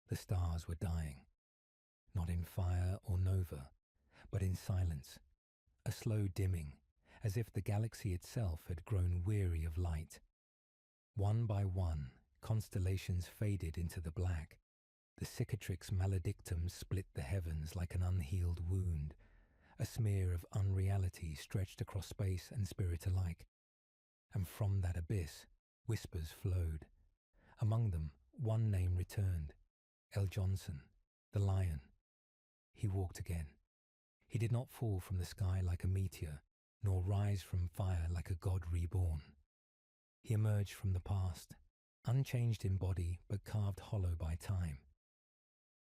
The stars were dying, not in fire or nova, but in silence, a slow dimming, as if the galaxy itself had grown weary of light. One by one, constellations faded into the black. The cicatrix maledictum split the heavens like an unhealed wound. A smear of unreality stretched across space and spirit alike. And from that abyss, whispers flowed. Among them, one name returned. L. Johnson, the lion. He walked again. He did not fall from the sky like a meteor, nor rise from fire like a god reborn. He emerged from the past, unchanged in body but carved hollow by time.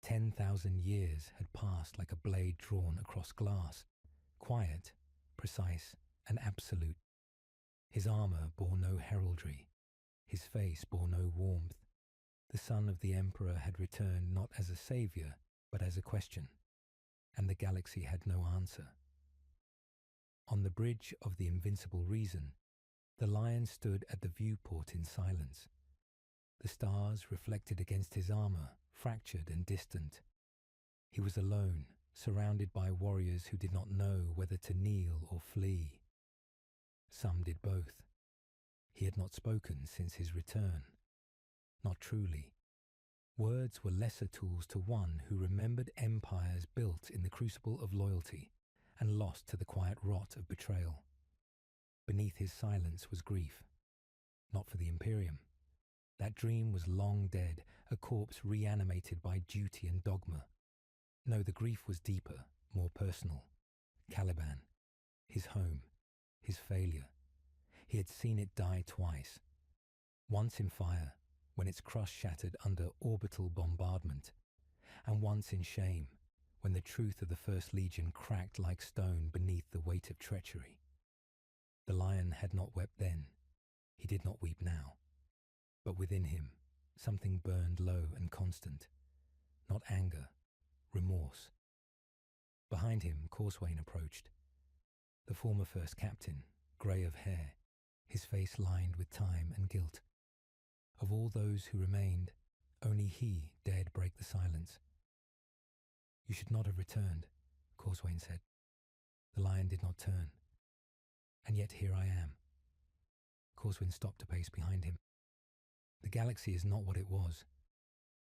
10,000 years had passed like a blade drawn across glass, quiet, precise, and absolute. His armor bore no heraldry. His face bore no warmth. The son of the emperor had returned not as a savior, but as a question, and the galaxy had no answer. On the bridge of the invincible reason, the lion stood at the viewport in silence. The stars reflected against his armor, fractured and distant. He was alone, surrounded by warriors who did not know whether to kneel or flee. Some did both. He had not spoken since his return. Not truly. Words were lesser tools to one who remembered empires built in the crucible of loyalty and lost to the quiet rot of betrayal. Beneath his silence was grief. Not for the Imperium. That dream was long dead, a corpse reanimated by duty and dogma. No, the grief was deeper, more personal. Caliban, his home, his failure. He had seen it die twice. Once in fire, when its crust shattered under orbital bombardment, and once in shame, when the truth of the First Legion cracked like stone beneath the weight of treachery. The lion had not wept then. He did not weep now. But within him, something burned low and constant. Not anger, remorse. Behind him, Corswain approached. The former first captain, grey of hair, his face lined with time and guilt. Of all those who remained, only he dared break the silence. "You should not have returned," Corswain said. The lion did not turn. "And yet here I am." Corswain stopped a pace behind him. "The galaxy is not what it was.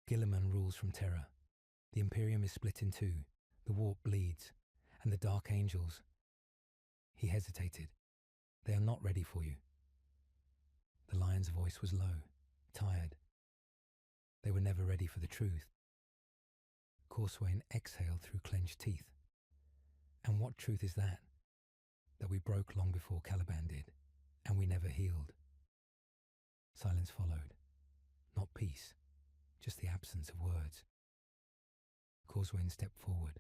Gilliman rules from terror. The Imperium is split in two. The warp bleeds. And the Dark Angels." He hesitated. "They are not ready for you." The lion's voice was low, tired. "They were never ready for the truth." Corswain exhaled through clenched teeth. "And what truth is that? That we broke long before Caliban did, and we never healed." Silence followed. Not peace, just the absence of words. Corswain stepped forward,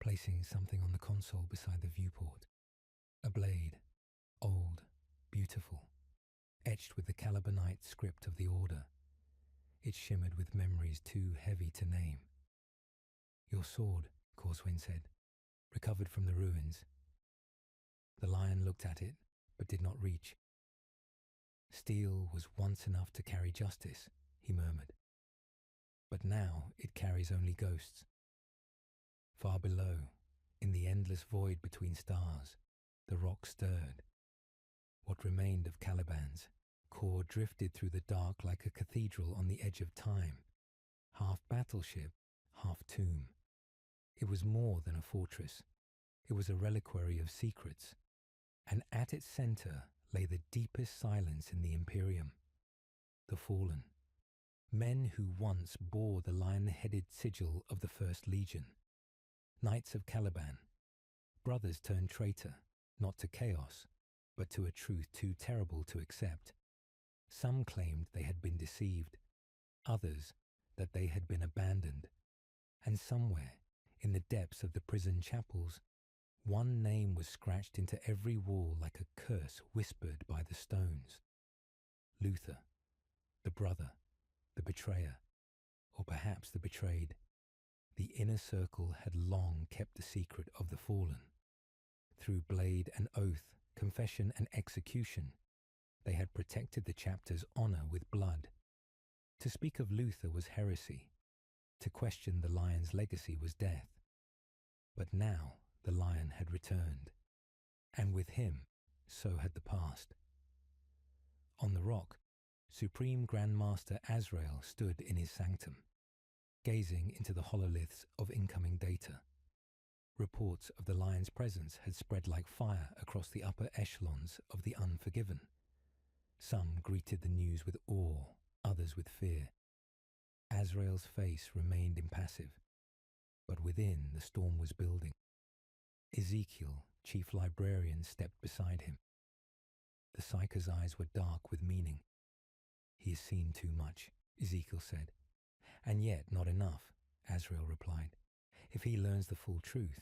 placing something on the console beside the viewport. A blade, old, beautiful, etched with the Calibanite script of the Order. It shimmered with memories too heavy to name. "Your sword," Corswain said, "recovered from the ruins." The lion looked at it, but did not reach. "Steel was once enough to carry justice," he murmured. "But now it carries only ghosts." Far below, in the endless void between stars, the rock stirred. What remained of Caliban's core drifted through the dark like a cathedral on the edge of time, half battleship, half tomb. It was more than a fortress. It was a reliquary of secrets, and at its center lay the deepest silence in the Imperium. The fallen. Men who once bore the lion-headed sigil of the First Legion. Knights of Caliban. Brothers turned traitor, not to chaos, but to a truth too terrible to accept. Some claimed they had been deceived, others that they had been abandoned, and somewhere, in the depths of the prison chapels, one name was scratched into every wall like a curse whispered by the stones. Luther, the brother, the betrayer, or perhaps the betrayed. The inner circle had long kept the secret of the fallen. Through blade and oath, confession and execution, they had protected the chapter's honor with blood. To speak of Luther was heresy. To question the lion's legacy was death. But now the lion had returned, and with him, so had the past. On the rock, Supreme Grandmaster Azrael stood in his sanctum, gazing into the hololiths of incoming data. Reports of the lion's presence had spread like fire across the upper echelons of the unforgiven. Some greeted the news with awe, others with fear. Azrael's face remained impassive, but within the storm was building. Ezekiel, chief librarian, stepped beside him. The psyker's eyes were dark with meaning. "He has seen too much," Ezekiel said. "And yet not enough," Azrael replied. "If he learns the full truth."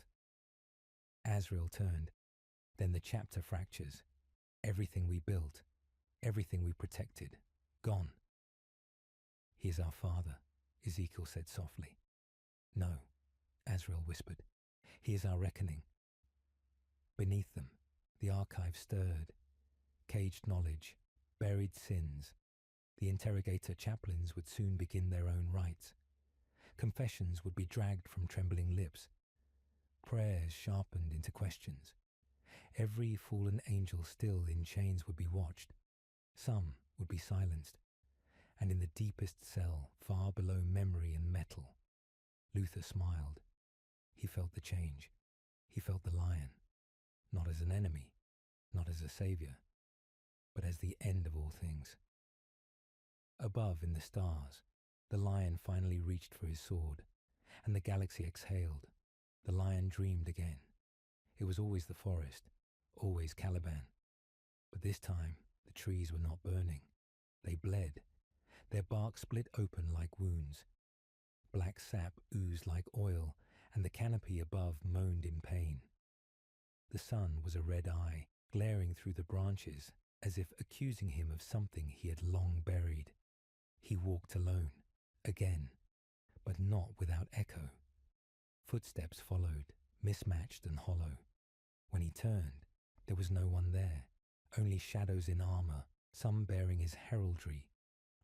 Azrael turned. "Then the chapter fractures. Everything we built, everything we protected, gone." "He is our father," Ezekiel said softly. "No," Azrael whispered. "He is our reckoning." Beneath them, the archive stirred. Caged knowledge, buried sins. The interrogator chaplains would soon begin their own rites. Confessions would be dragged from trembling lips. Prayers sharpened into questions. Every fallen angel still in chains would be watched. Some would be silenced. And in the deepest cell, far below memory and metal, Luther smiled. He felt the change. He felt the lion. Not as an enemy, not as a savior, but as the end of all things. Above in the stars, the lion finally reached for his sword, and the galaxy exhaled. The lion dreamed again. It was always the forest, always Caliban. But this time, the trees were not burning. They bled. Their bark split open like wounds. Black sap oozed like oil, and the canopy above moaned in pain. The sun was a red eye, glaring through the branches, as if accusing him of something he had long buried. He walked alone, again, but not without echo. Footsteps followed, mismatched and hollow. When he turned, there was no one there, only shadows in armor, some bearing his heraldry,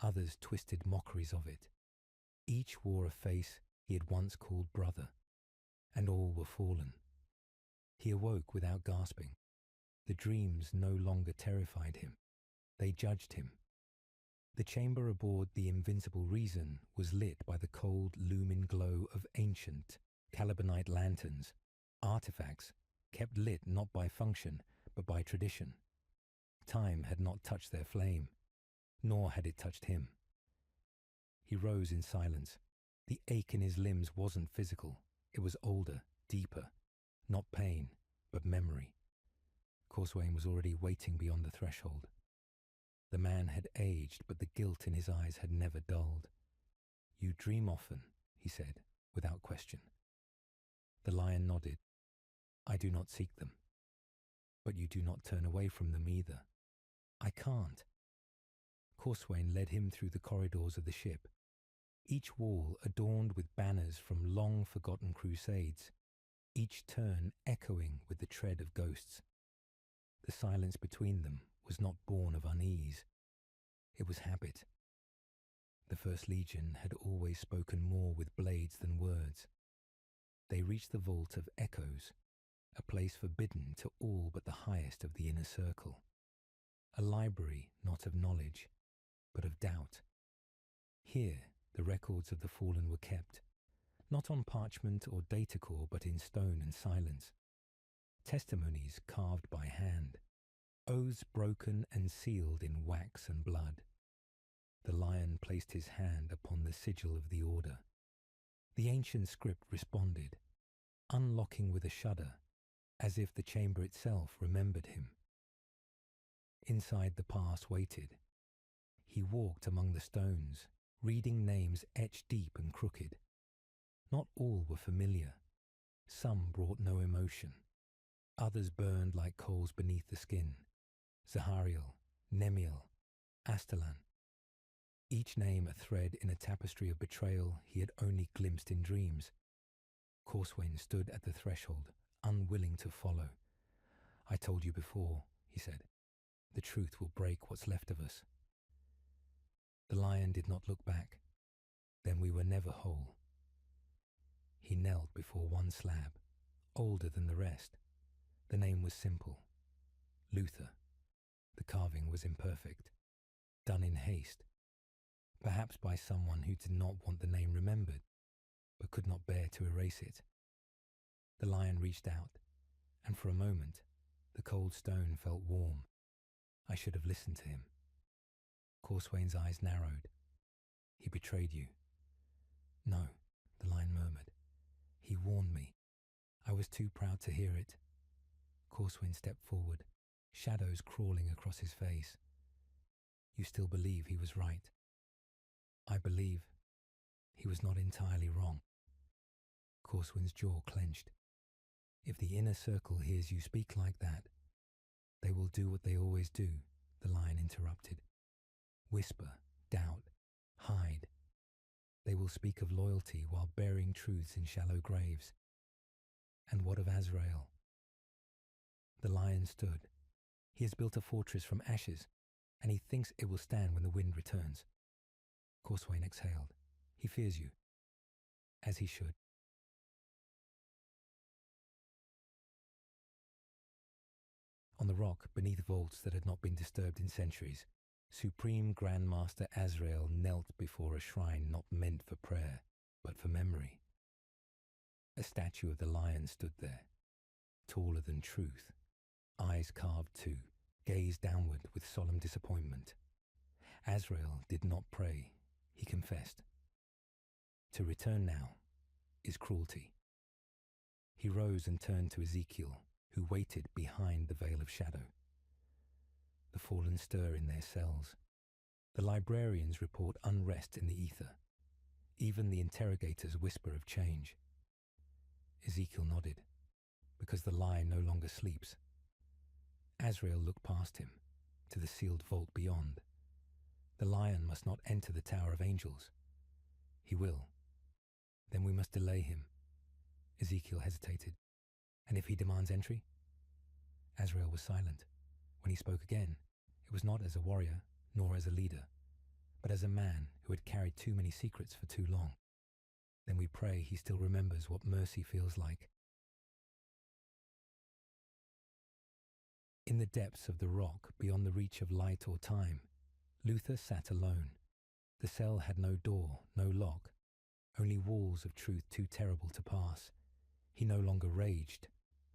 others twisted mockeries of it. Each wore a face he had once called brother, and all were fallen. He awoke without gasping. The dreams no longer terrified him. They judged him. The chamber aboard the Invincible Reason was lit by the cold, looming glow of ancient Calibanite lanterns, artifacts kept lit not by function, but by tradition. Time had not touched their flame, nor had it touched him. He rose in silence. The ache in his limbs wasn't physical. It was older, deeper. Not pain, but memory. Corswain was already waiting beyond the threshold. The man had aged, but the guilt in his eyes had never dulled. "You dream often," he said, without question. The lion nodded. "I do not seek them. But you do not turn away from them either." "I can't." Corswain led him through the corridors of the ship, each wall adorned with banners from long-forgotten crusades, each turn echoing with the tread of ghosts. The silence between them was not born of unease. It was habit. The First Legion had always spoken more with blades than words. They reached the vault of echoes, a place forbidden to all but the highest of the inner circle. A library not of knowledge, but of doubt. Here the records of the fallen were kept, not on parchment or data core, but in stone and silence. Testimonies carved by hand, oaths broken and sealed in wax and blood. The lion placed his hand upon the sigil of the order. The ancient script responded, unlocking with a shudder, as if the chamber itself remembered him. Inside the past waited. He walked among the stones, reading names etched deep and crooked. Not all were familiar. Some brought no emotion. Others burned like coals beneath the skin. Zahariel, Nemiel, Astalan. Each name a thread in a tapestry of betrayal he had only glimpsed in dreams. Corswain stood at the threshold, unwilling to follow. "I told you before," he said. "The truth will break what's left of us." The lion did not look back. "Then we were never whole." knelt before one slab, older than the rest. The name was simple. Luther. The carving was imperfect, done in haste, perhaps by someone who did not want the name remembered, but could not bear to erase it. The lion reached out, and for a moment, the cold stone felt warm. I should have listened to him. Corswain's eyes narrowed. He betrayed you. No, the lion murmured. He warned me. I was too proud to hear it. Corswain stepped forward, shadows crawling across his face. You still believe he was right? I believe he was not entirely wrong. Corswain's jaw clenched. If the inner circle hears you speak like that, they will do what they always do, the lion interrupted. Whisper, doubt, hide. They will speak of loyalty while burying truths in shallow graves. And what of Azrael? The lion stood. He has built a fortress from ashes, and he thinks it will stand when the wind returns. Corswain exhaled. He fears you, as he should. On the rock, beneath vaults that had not been disturbed in centuries, Supreme Grandmaster Azrael knelt before a shrine not meant for prayer, but for memory. A statue of the lion stood there, taller than truth, eyes carved too, gaze downward with solemn disappointment. Azrael did not pray, he confessed. To return now is cruelty. He rose and turned to Ezekiel, who waited behind the veil of shadow. The fallen stir in their cells. The librarians report unrest in the ether. Even the interrogators whisper of change. Ezekiel nodded, because the lie no longer sleeps. Azrael looked past him, to the sealed vault beyond. The lion must not enter the Tower of Angels. He will. Then we must delay him. Ezekiel hesitated. And if he demands entry? Azrael was silent. When he spoke again, it was not as a warrior, nor as a leader, but as a man who had carried too many secrets for too long. Then we pray he still remembers what mercy feels like. In the depths of the rock, beyond the reach of light or time, Luther sat alone. The cell had no door, no lock, only walls of truth too terrible to pass. He no longer raged,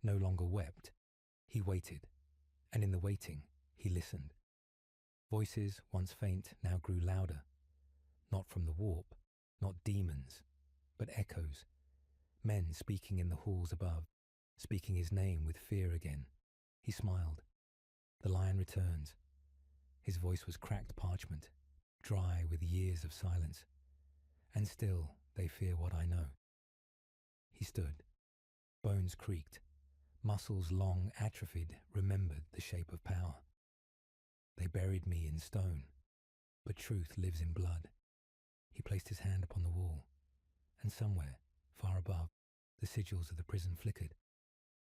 no longer wept. He waited, and in the waiting, he listened. Voices, once faint, now grew louder. Not from the warp, not demons, but echoes. Men speaking in the halls above, speaking his name with fear again. He smiled. The lion returns. His voice was cracked parchment, dry with years of silence. And still they fear what I know. He stood. Bones creaked. Muscles long atrophied remembered the shape of power. They buried me in stone, but truth lives in blood. He placed his hand upon the wall, and somewhere, far above, the sigils of the prison flickered,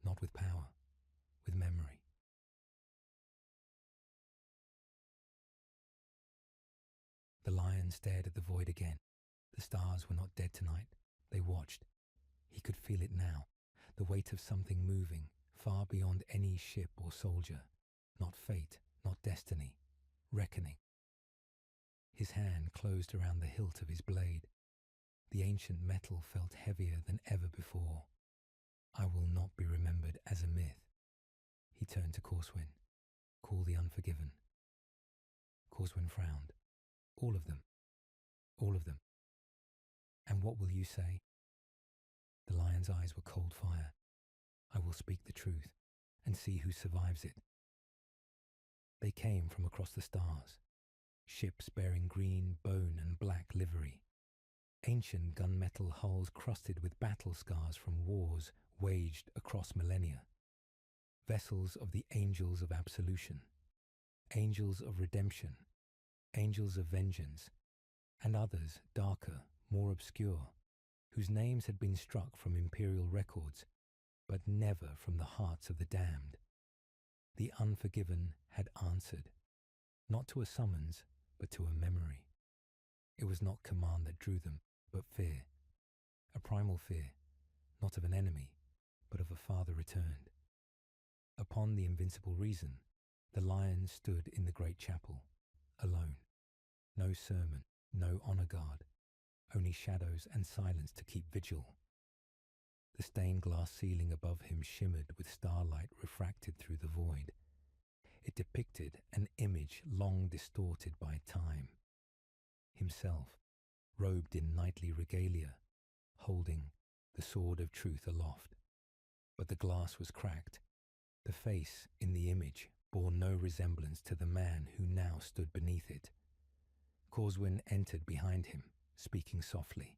not with power, with memory. The lion stared at the void again. The stars were not dead tonight. They watched. He could feel it now, the weight of something moving, far beyond any ship or soldier. Not fate, not destiny, reckoning. His hand closed around the hilt of his blade. The ancient metal felt heavier than ever before. I will not be remembered as a myth. He turned to Corswain. Call the unforgiven. Corswain frowned. All of them. All of them. And what will you say? The lion's eyes were cold fire. I will speak the truth and see who survives it. They came from across the stars, ships bearing green, bone and black livery, ancient gunmetal hulls crusted with battle scars from wars waged across millennia, vessels of the angels of absolution, angels of redemption, angels of vengeance, and others darker, more obscure, whose names had been struck from imperial records, but never from the hearts of the damned. The unforgiven had answered, not to a summons, but to a memory. It was not command that drew them, but fear, a primal fear, not of an enemy, but of a father returned. Upon the invincible reason, the lion stood in the great chapel, alone. No sermon, no honor guard, only shadows and silence to keep vigil. The stained glass ceiling above him shimmered with starlight refracted through the void. It depicted an image long distorted by time. Himself, robed in knightly regalia, holding the sword of truth aloft. But the glass was cracked. The face in the image bore no resemblance to the man who now stood beneath it. Corswin entered behind him, speaking softly.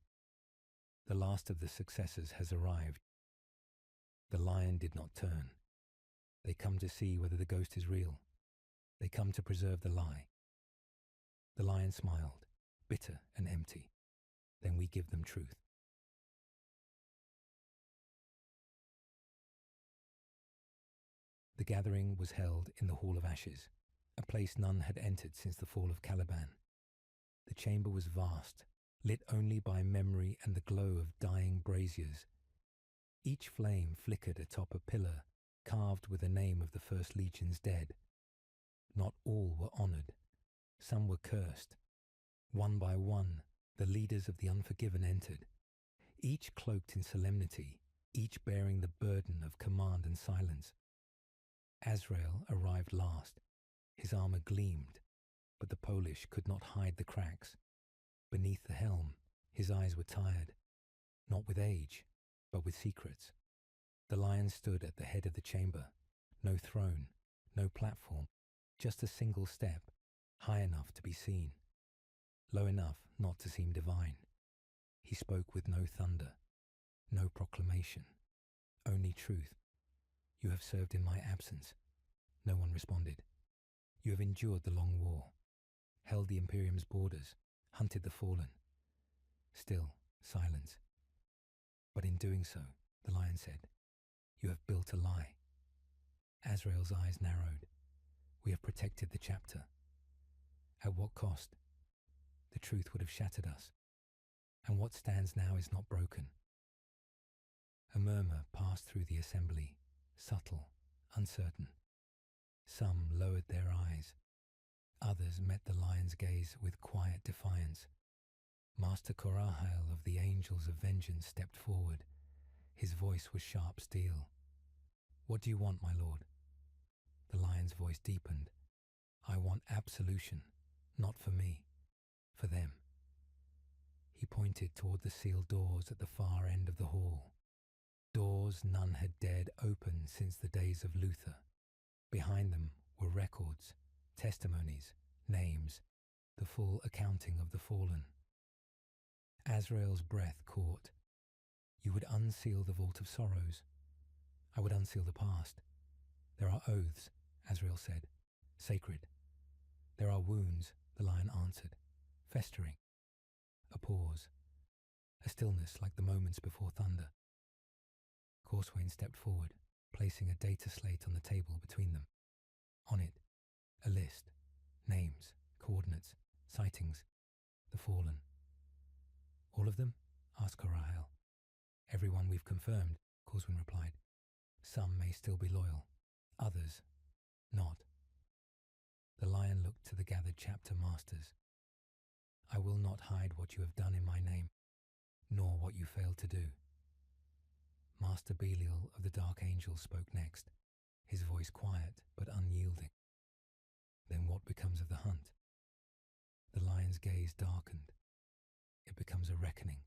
The last of the successors has arrived. The lion did not turn. They come to see whether the ghost is real. They come to preserve the lie. The lion smiled, bitter and empty. Then we give them truth. The gathering was held in the Hall of Ashes, a place none had entered since the fall of Caliban. The chamber was vast, lit only by memory and the glow of dying braziers. Each flame flickered atop a pillar carved with the name of the first legion's dead. Not all were honoured. Some were cursed. One by one, the leaders of the unforgiven entered, each cloaked in solemnity, each bearing the burden of command and silence. Azrael arrived last. His armour gleamed, but the Polish could not hide the cracks. Beneath the helm, his eyes were tired, not with age, but with secrets. The lion stood at the head of the chamber. No throne, no platform, just a single step, high enough to be seen, low enough not to seem divine. He spoke with no thunder, no proclamation, only truth. You have served in my absence. No one responded. You have endured the long war, held the Imperium's borders, hunted the fallen. Still, silence. But in doing so, the lion said, you have built a lie. Azrael's eyes narrowed. We have protected the chapter. At what cost? The truth would have shattered us. And what stands now is not broken. A murmur passed through the assembly, subtle, uncertain. Some lowered their eyes. Others met the lion's gaze with quiet defiance. Master Korahel of the Angels of Vengeance stepped forward. His voice was sharp steel. What do you want, my lord? The lion's voice deepened. I want absolution, not for me, for them. He pointed toward the sealed doors at the far end of the hall. Doors none had dared open since the days of Luther. Behind them were records, testimonies, names, the full accounting of the fallen. Azrael's breath caught. You would unseal the vault of sorrows. I would unseal the past. There are oaths, Azrael said, sacred. There are wounds, the lion answered, festering. A pause, a stillness like the moments before thunder. Corswain stepped forward, placing a data slate on the table between them. On it, a list, names, coordinates, sightings, the fallen. All of them? Asked Korahel. Everyone we've confirmed, Corswain replied. Some may still be loyal, others not. The lion looked to the gathered chapter masters. I will not hide what you have done in my name, nor what you failed to do. Master Belial of the Dark Angels spoke next, his voice quiet but unyielding. Then what becomes of the hunt? The lion's gaze darkened. It becomes a reckoning.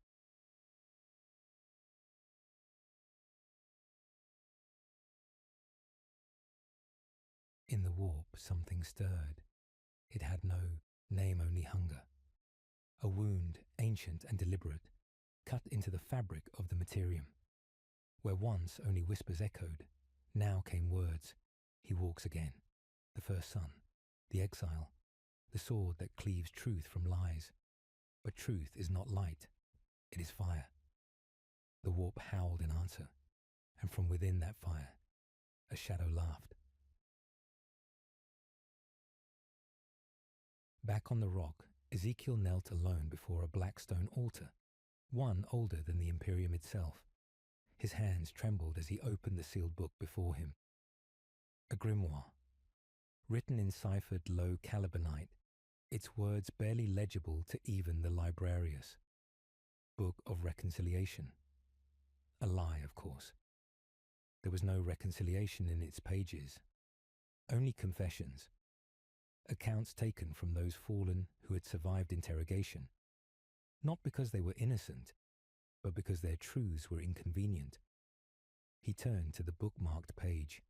In the warp something stirred. It had no name, only hunger. A wound, ancient and deliberate, cut into the fabric of the materium. Where once only whispers echoed, now came words. He walks again. The first son, the exile, the sword that cleaves truth from lies. But truth is not light, it is fire. The warp howled in answer, and from within that fire, a shadow laughed. Back on the rock, Ezekiel knelt alone before a black stone altar, one older than the Imperium itself. His hands trembled as he opened the sealed book before him. A grimoire, written in ciphered low calibanite, its words barely legible to even the librarius. Book of Reconciliation. A lie, of course. There was no reconciliation in its pages, only confessions, accounts taken from those fallen who had survived interrogation, not because they were innocent, but because their truths were inconvenient. He turned to the bookmarked page,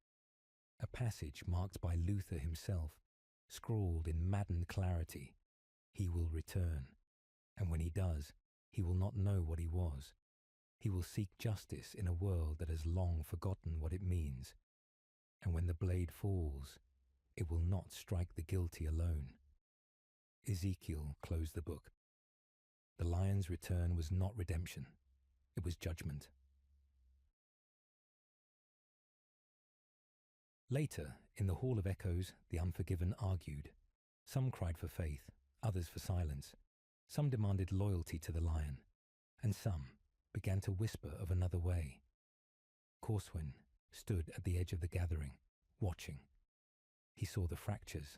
a passage marked by Luther himself, scrawled in maddened clarity. He will return, and when he does, he will not know what he was. He will seek justice in a world that has long forgotten what it means. And when the blade falls, it will not strike the guilty alone. Ezekiel closed the book. The lion's return was not redemption. It was judgment. Later, in the Hall of Echoes, the unforgiven argued. Some cried for faith, others for silence. Some demanded loyalty to the lion, and some began to whisper of another way. Corswin stood at the edge of the gathering, watching. He saw the fractures.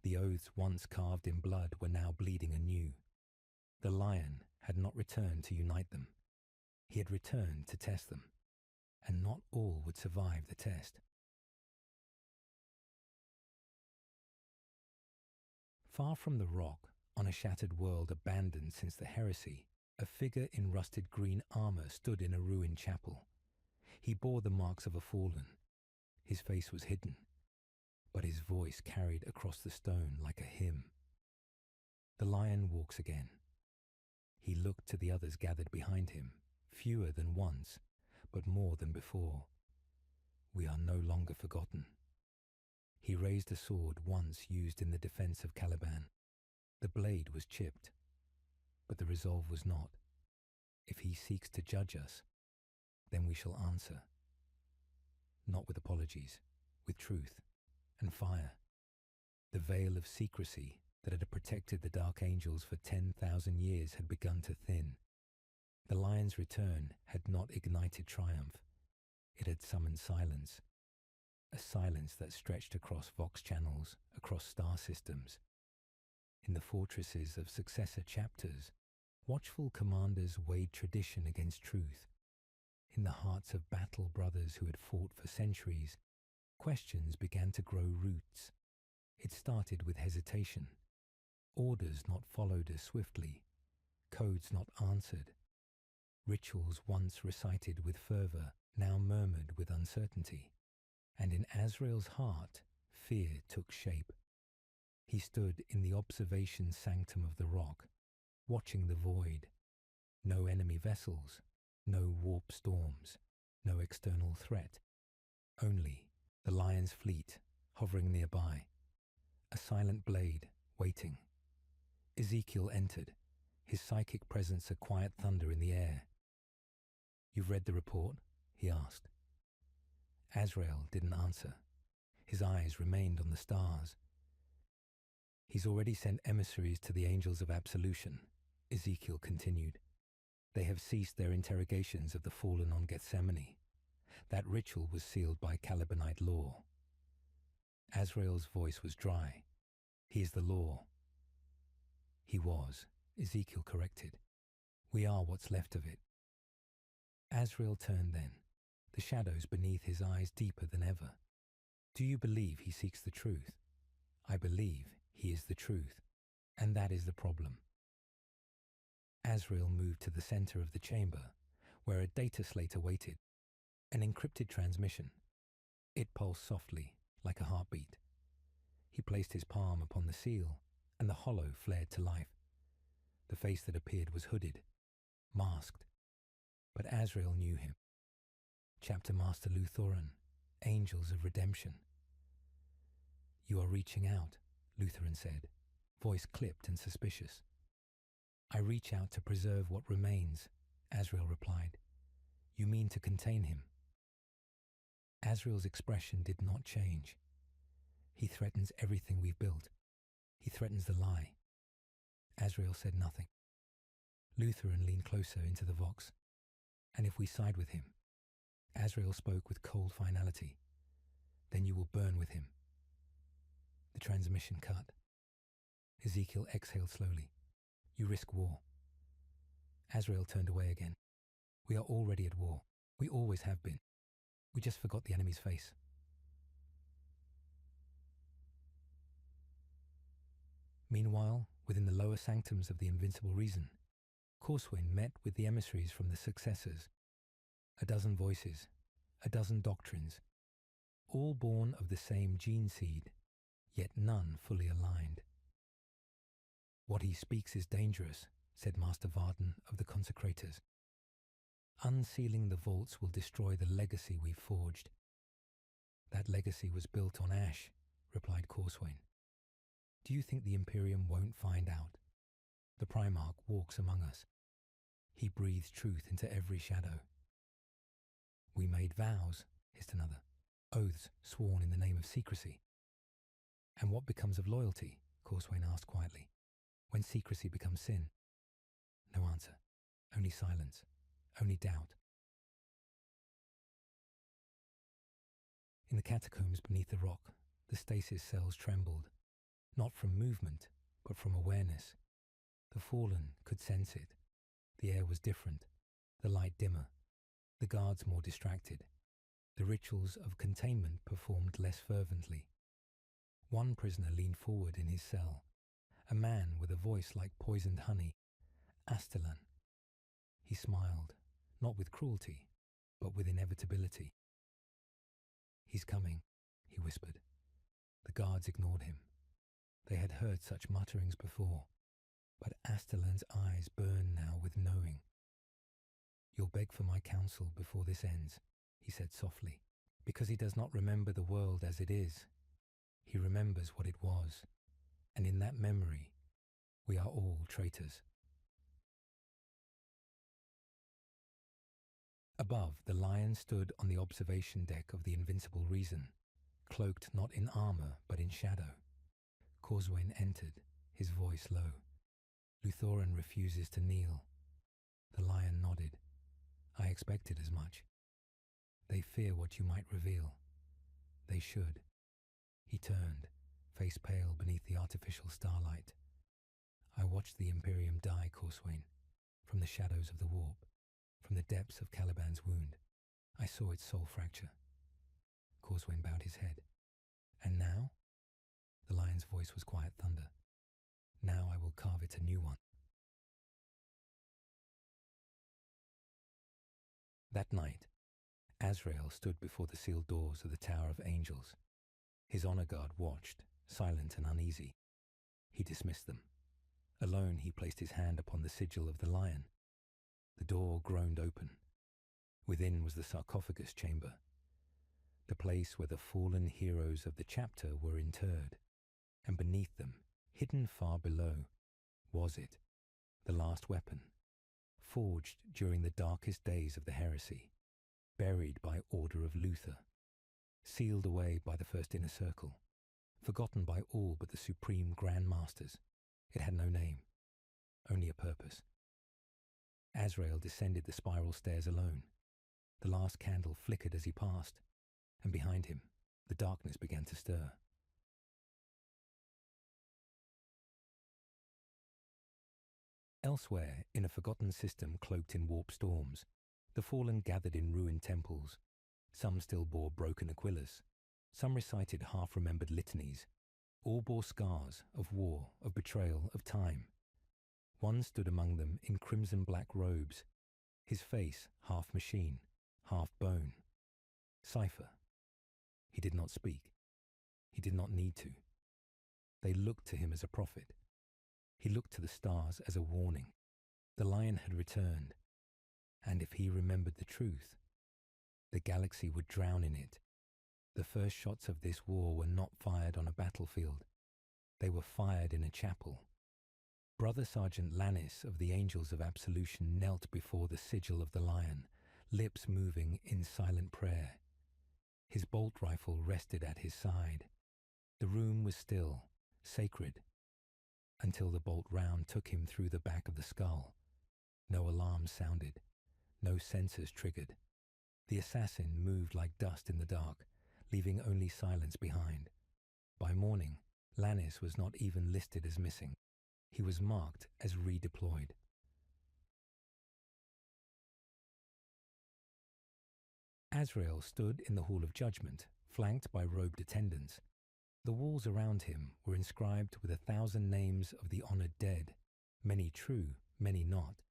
The oaths once carved in blood were now bleeding anew. The lion had not returned to unite them. He had returned to test them, and not all would survive the test. Far from the rock, on a shattered world abandoned since the heresy, a figure in rusted green armor stood in a ruined chapel. He bore the marks of a fallen. His face was hidden, but his voice carried across the stone like a hymn. The lion walks again. He looked to the others gathered behind him, fewer than once, but more than before. We are no longer forgotten. He raised a sword once used in the defense of Caliban. The blade was chipped, but the resolve was not. If he seeks to judge us, then we shall answer. Not with apologies, with truth and fire. The veil of secrecy that had protected the Dark Angels for 10,000 years had begun to thin. The lion's return had not ignited triumph. It had summoned silence. A silence that stretched across Vox channels, across star systems. In the fortresses of successor chapters, watchful commanders weighed tradition against truth. In the hearts of battle brothers who had fought for centuries, questions began to grow roots. It started with hesitation. Orders not followed as swiftly. Codes not answered. Rituals once recited with fervor, now murmured with uncertainty. And in Azrael's heart, fear took shape. He stood in the observation sanctum of the rock, watching the void. No enemy vessels, no warp storms, no external threat. Only the lion's fleet hovering nearby. A silent blade, waiting. Ezekiel entered, his psychic presence a quiet thunder in the air. "You've read the report?" he asked. Azrael didn't answer. His eyes remained on the stars. "He's already sent emissaries to the Angels of Absolution," Ezekiel continued. "They have ceased their interrogations of the fallen on Gethsemane. That ritual was sealed by Calibanite law." Azrael's voice was dry. "He is the law." "He was," Ezekiel corrected. "We are what's left of it." Azrael turned then, the shadows beneath his eyes deeper than ever. "Do you believe he seeks the truth?" "I believe he is the truth, and that is the problem." Azrael moved to the center of the chamber, where a data slate awaited, an encrypted transmission. It pulsed softly, like a heartbeat. He placed his palm upon the seal, and the hollow flared to life. The face that appeared was hooded, masked, but Azrael knew him. Chapter Master Luthoran, Angels of Redemption. "You are reaching out," Lutheran said, voice clipped and suspicious. "I reach out to preserve what remains," Azrael replied. "You mean to contain him?" Azrael's expression did not change. "He threatens everything we've built. He threatens the lie." Azrael said nothing. Lutheran leaned closer into the Vox. And if we side with him, Azrael spoke with cold finality, then you will burn with him. The transmission cut. Ezekiel exhaled slowly. You risk war. Azrael turned away again. We are already at war. We always have been. We just forgot the enemy's face. Meanwhile, within the lower sanctums of the Invincible Reason, Corswain met with the emissaries from the successors. A dozen voices, a dozen doctrines, all born of the same gene seed, yet none fully aligned. What he speaks is dangerous, said Master Varden of the Consecrators. Unsealing the vaults will destroy the legacy we've forged. That legacy was built on ash, replied Corswain. Do you think the Imperium won't find out? The Primarch walks among us. He breathes truth into every shadow. We made vows, hissed another, oaths sworn in the name of secrecy. And what becomes of loyalty? Corswain asked quietly, when secrecy becomes sin. No answer, only silence, only doubt. In the catacombs beneath the rock, the stasis cells trembled, not from movement, but from awareness. The fallen could sense it. The air was different, the light dimmer, the guards more distracted. The rituals of containment performed less fervently. One prisoner leaned forward in his cell, a man with a voice like poisoned honey. Astalan. He smiled, not with cruelty, but with inevitability. He's coming, he whispered. The guards ignored him. They had heard such mutterings before, but Astalan's eyes burned now with knowing. You'll beg for my counsel before this ends, he said softly, because he does not remember the world as it is. He remembers what it was, and in that memory, we are all traitors. Above, the lion stood on the observation deck of the Invincible Reason, cloaked not in armor but in shadow. Corswain entered, his voice low. Luthoran refuses to kneel. The lion nodded. I expected as much. They fear what you might reveal. They should. He turned, face pale beneath the artificial starlight. I watched the Imperium die, Corswain, from the shadows of the warp, from the depths of Caliban's wound. I saw its soul fracture. Corswain bowed his head. And now? The lion's voice was quiet thunder. Now I will carve it a new one. That night, Azrael stood before the sealed doors of the Tower of Angels. His honor guard watched, silent and uneasy. He dismissed them. Alone he placed his hand upon the sigil of the lion. The door groaned open. Within was the sarcophagus chamber, the place where the fallen heroes of the chapter were interred, and beneath them, hidden far below, was it, the last weapon, forged during the darkest days of the heresy, buried by order of Luther, sealed away by the first inner circle, forgotten by all but the supreme Grand Masters. It had no name, only a purpose. Azrael descended the spiral stairs alone. The last candle flickered as he passed, and behind him, the darkness began to stir. Elsewhere, in a forgotten system cloaked in warp storms, the fallen gathered in ruined temples. Some still bore broken Aquilus. Some recited half-remembered litanies. All bore scars of war, of betrayal, of time. One stood among them in crimson-black robes, his face half machine, half bone. Cypher. He did not speak. He did not need to. They looked to him as a prophet. He looked to the stars as a warning. The lion had returned, and if he remembered the truth, the galaxy would drown in it. The first shots of this war were not fired on a battlefield. They were fired in a chapel. Brother Sergeant Lannis of the Angels of Absolution knelt before the sigil of the lion, lips moving in silent prayer. His bolt rifle rested at his side. The room was still, sacred, until the bolt round took him through the back of the skull. No alarm sounded. No sensors triggered. The assassin moved like dust in the dark, leaving only silence behind. By morning, Lannis was not even listed as missing. He was marked as redeployed. Azrael stood in the Hall of Judgment, flanked by robed attendants. The walls around him were inscribed with 1,000 names of the honored dead, many true, many not.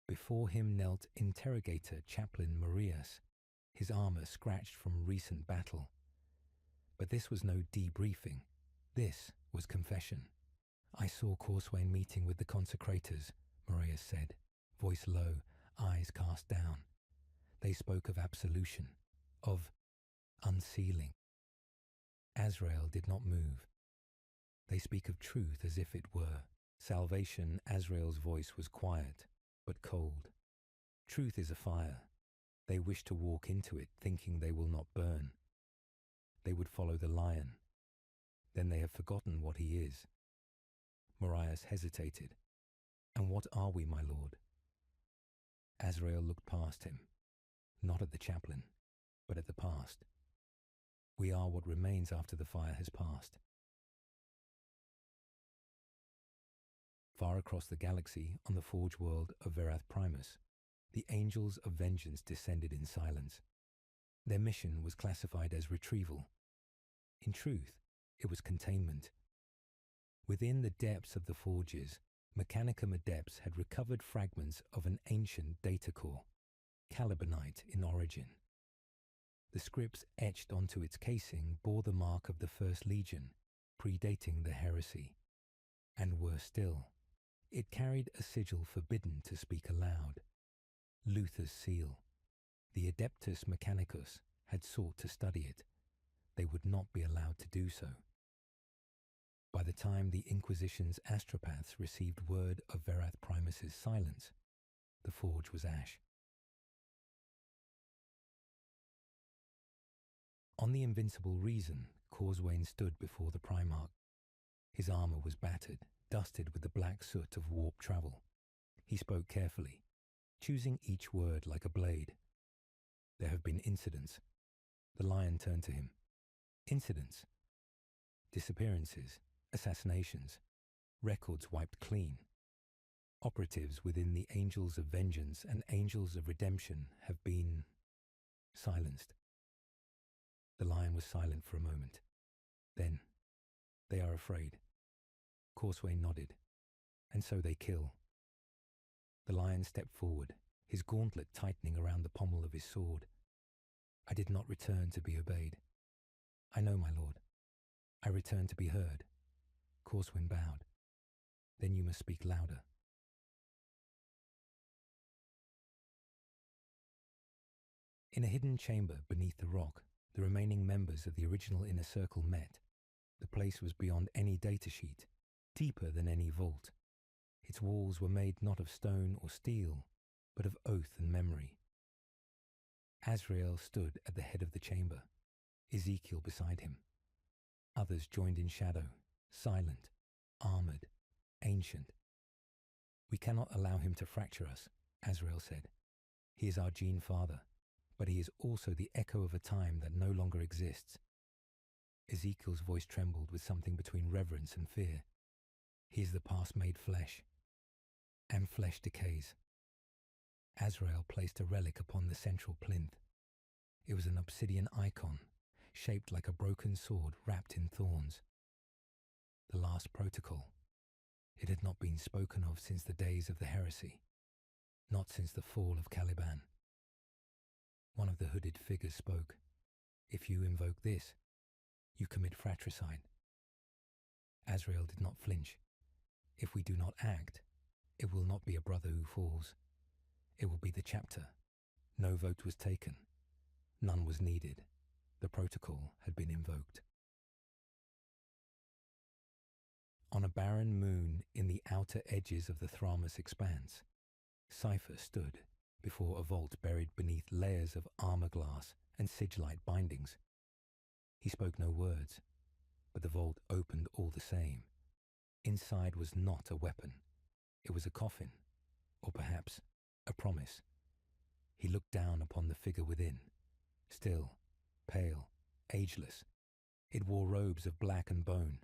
Before him knelt interrogator Chaplain Marius, his armor scratched from recent battle. But this was no debriefing. This was confession. "I saw Corswain meeting with the consecrators," Marius said, voice low, eyes cast down. They spoke of absolution, of unsealing. Azrael did not move. "They speak of truth as if it were salvation." Azrael's voice was quiet, but cold. "Truth is a fire. They wish to walk into it, thinking they will not burn. They would follow the lion. Then they have forgotten what he is." Marius hesitated. "And what are we, my lord?" Azrael looked past him, not at the chaplain, but at the past. "We are what remains after the fire has passed." Far across the galaxy, on the forge world of Verath Primus, the Angels of Vengeance descended in silence. Their mission was classified as retrieval. In truth, it was containment. Within the depths of the forges, Mechanicum Adepts had recovered fragments of an ancient data core, Calibanite in origin. The scripts etched onto its casing bore the mark of the First Legion, predating the heresy. And worse still, it carried a sigil forbidden to speak aloud. Luther's seal. The Adeptus Mechanicus had sought to study it. They would not be allowed to do so. By the time the Inquisition's astropaths received word of Verath Primus's silence, the forge was ash. On the Invincible Reason, Corswain stood before the Primarch. His armor was battered, dusted with the black soot of warp travel. He spoke carefully, choosing each word like a blade. "There have been incidents." The Lion turned to him. "Incidents? Disappearances, assassinations, records wiped clean. Operatives within the Angels of Vengeance and Angels of Redemption have been silenced." The Lion was silent for a moment. Then, "They are afraid." Corswain nodded. "And so they kill." The Lion stepped forward, his gauntlet tightening around the pommel of his sword. "I did not return to be obeyed." "I know, my lord. I returned to be heard." Corswain bowed. "Then you must speak louder." In a hidden chamber beneath the rock, the remaining members of the original Inner Circle met. The place was beyond any datasheet, deeper than any vault. Its walls were made not of stone or steel, but of oath and memory. Azrael stood at the head of the chamber, Ezekiel beside him. Others joined in shadow, silent, armored, ancient. "We cannot allow him to fracture us," Azrael said. "He is our gene father, but he is also the echo of a time that no longer exists." Ezekiel's voice trembled with something between reverence and fear. "He is the past made flesh, and flesh decays." Azrael placed a relic upon the central plinth. It was an obsidian icon, shaped like a broken sword wrapped in thorns. The last protocol. It had not been spoken of since the days of the heresy, not since the fall of Caliban. One of the hooded figures spoke. "If you invoke this, you commit fratricide." Azrael did not flinch. "If we do not act, it will not be a brother who falls. It will be the chapter." No vote was taken. None was needed. The protocol had been invoked. On a barren moon in the outer edges of the Thramus expanse, Cypher stood before a vault buried beneath layers of armor glass and sigillite bindings. He spoke no words, but the vault opened all the same. Inside was not a weapon. It was a coffin, or perhaps a promise. He looked down upon the figure within, still, pale, ageless. It wore robes of black and bone.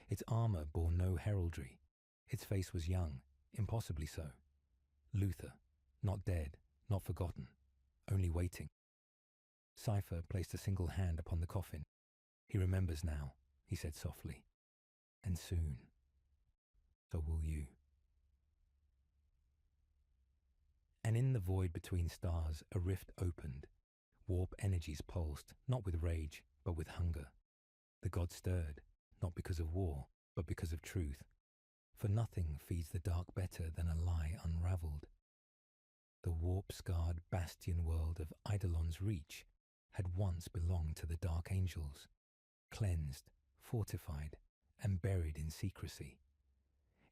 Its armor bore no heraldry. Its face was young, impossibly so. Luther, not dead, not forgotten, only waiting. Cypher placed a single hand upon the coffin. He remembers now, he said softly. And soon, so will you. And in the void between stars, a rift opened. Warp energies pulsed, not with rage, but with hunger. The god stirred, not because of war, but because of truth. For nothing feeds the dark better than a lie unraveled. The warp-scarred bastion world of Eidolon's Reach had once belonged to the Dark Angels, cleansed, fortified, and buried in secrecy.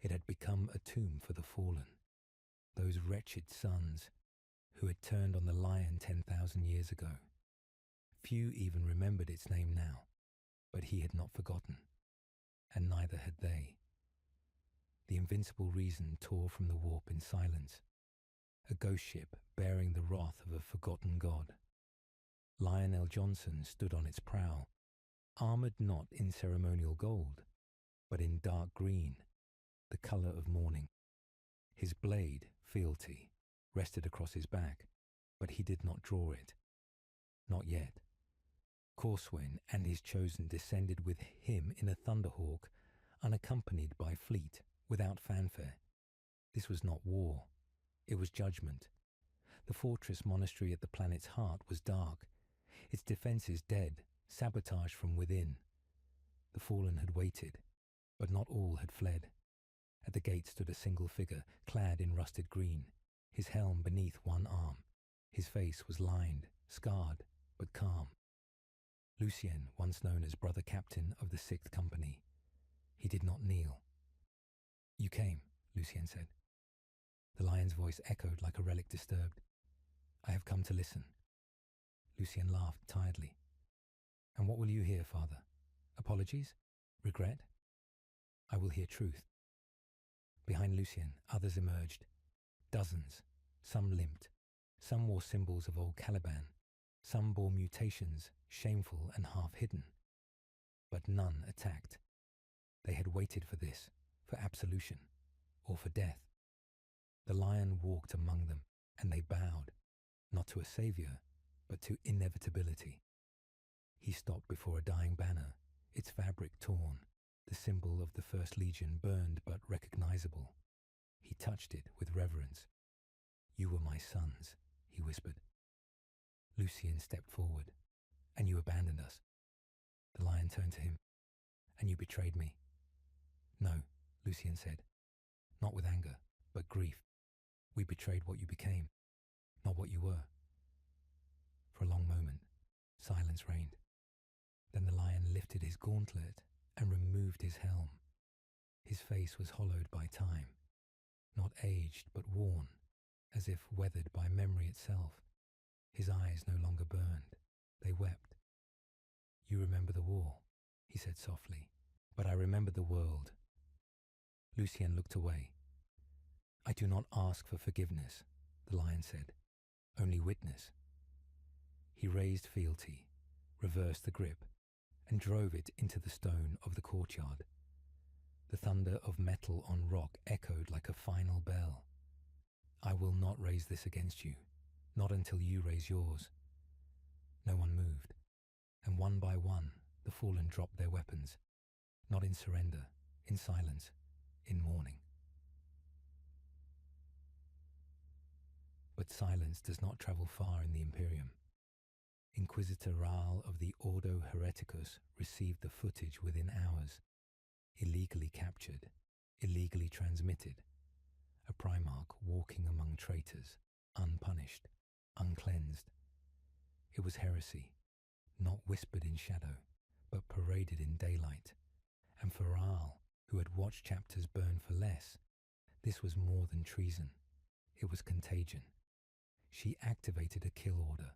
It had become a tomb for the fallen, those wretched sons who had turned on the lion 10,000 years ago. Few even remembered its name now, but he had not forgotten, and neither had they. The invincible reason tore from the warp in silence, a ghost ship bearing the wrath of a forgotten god. Lionel Johnson stood on its prow, armoured not in ceremonial gold, but in dark green, the colour of mourning. His blade, fealty, rested across his back, but he did not draw it. Not yet. Corswain and his chosen descended with him in a thunderhawk, unaccompanied by fleet, without fanfare. This was not war. It was judgment. The fortress monastery at the planet's heart was dark, its defences dead, sabotaged from within. The fallen had waited, but not all had fled. At the gate stood a single figure, clad in rusted green, his helm beneath one arm. His face was lined, scarred, but calm. Lucien, once known as brother captain of the 6th Company. He did not kneel. "You came," Lucien said. The lion's voice echoed like a relic disturbed. "I have come to listen." Lucien laughed tiredly. "And what will you hear, Father? Apologies? Regret?" "I will hear truth." Behind Lucien, others emerged. Dozens. Some limped. Some wore symbols of old Caliban. Some bore mutations, shameful and half-hidden. But none attacked. They had waited for this, for absolution, or for death. The lion walked among them, and they bowed, not to a saviour, but to inevitability. He stopped before a dying banner, its fabric torn, the symbol of the First Legion burned but recognizable. He touched it with reverence. "You were my sons," he whispered. Lucien stepped forward. "And you abandoned us." The lion turned to him. "And you betrayed me." "No," Lucien said, "not with anger, but grief. We betrayed what you became, not what you were." For a long moment, silence reigned. Then the lion lifted his gauntlet and removed his helm. His face was hollowed by time, not aged but worn, as if weathered by memory itself. His eyes no longer burned. They wept. "You remember the war," he said softly, "but I remember the world." Lucien looked away. "I do not ask for forgiveness," the lion said, "only witness." He raised fealty, reversed the grip, and drove it into the stone of the courtyard. The thunder of metal on rock echoed like a final bell. "I will not raise this against you, not until you raise yours." No one moved, and one by one the fallen dropped their weapons, not in surrender, in silence, in mourning. But silence does not travel far in the Imperium. Inquisitor Raal of the Ordo Hereticus received the footage within hours. Illegally captured, illegally transmitted. A Primarch walking among traitors, unpunished, uncleansed. It was heresy, not whispered in shadow, but paraded in daylight. And for Raal, who had watched chapters burn for less, this was more than treason. It was contagion. She activated a kill order.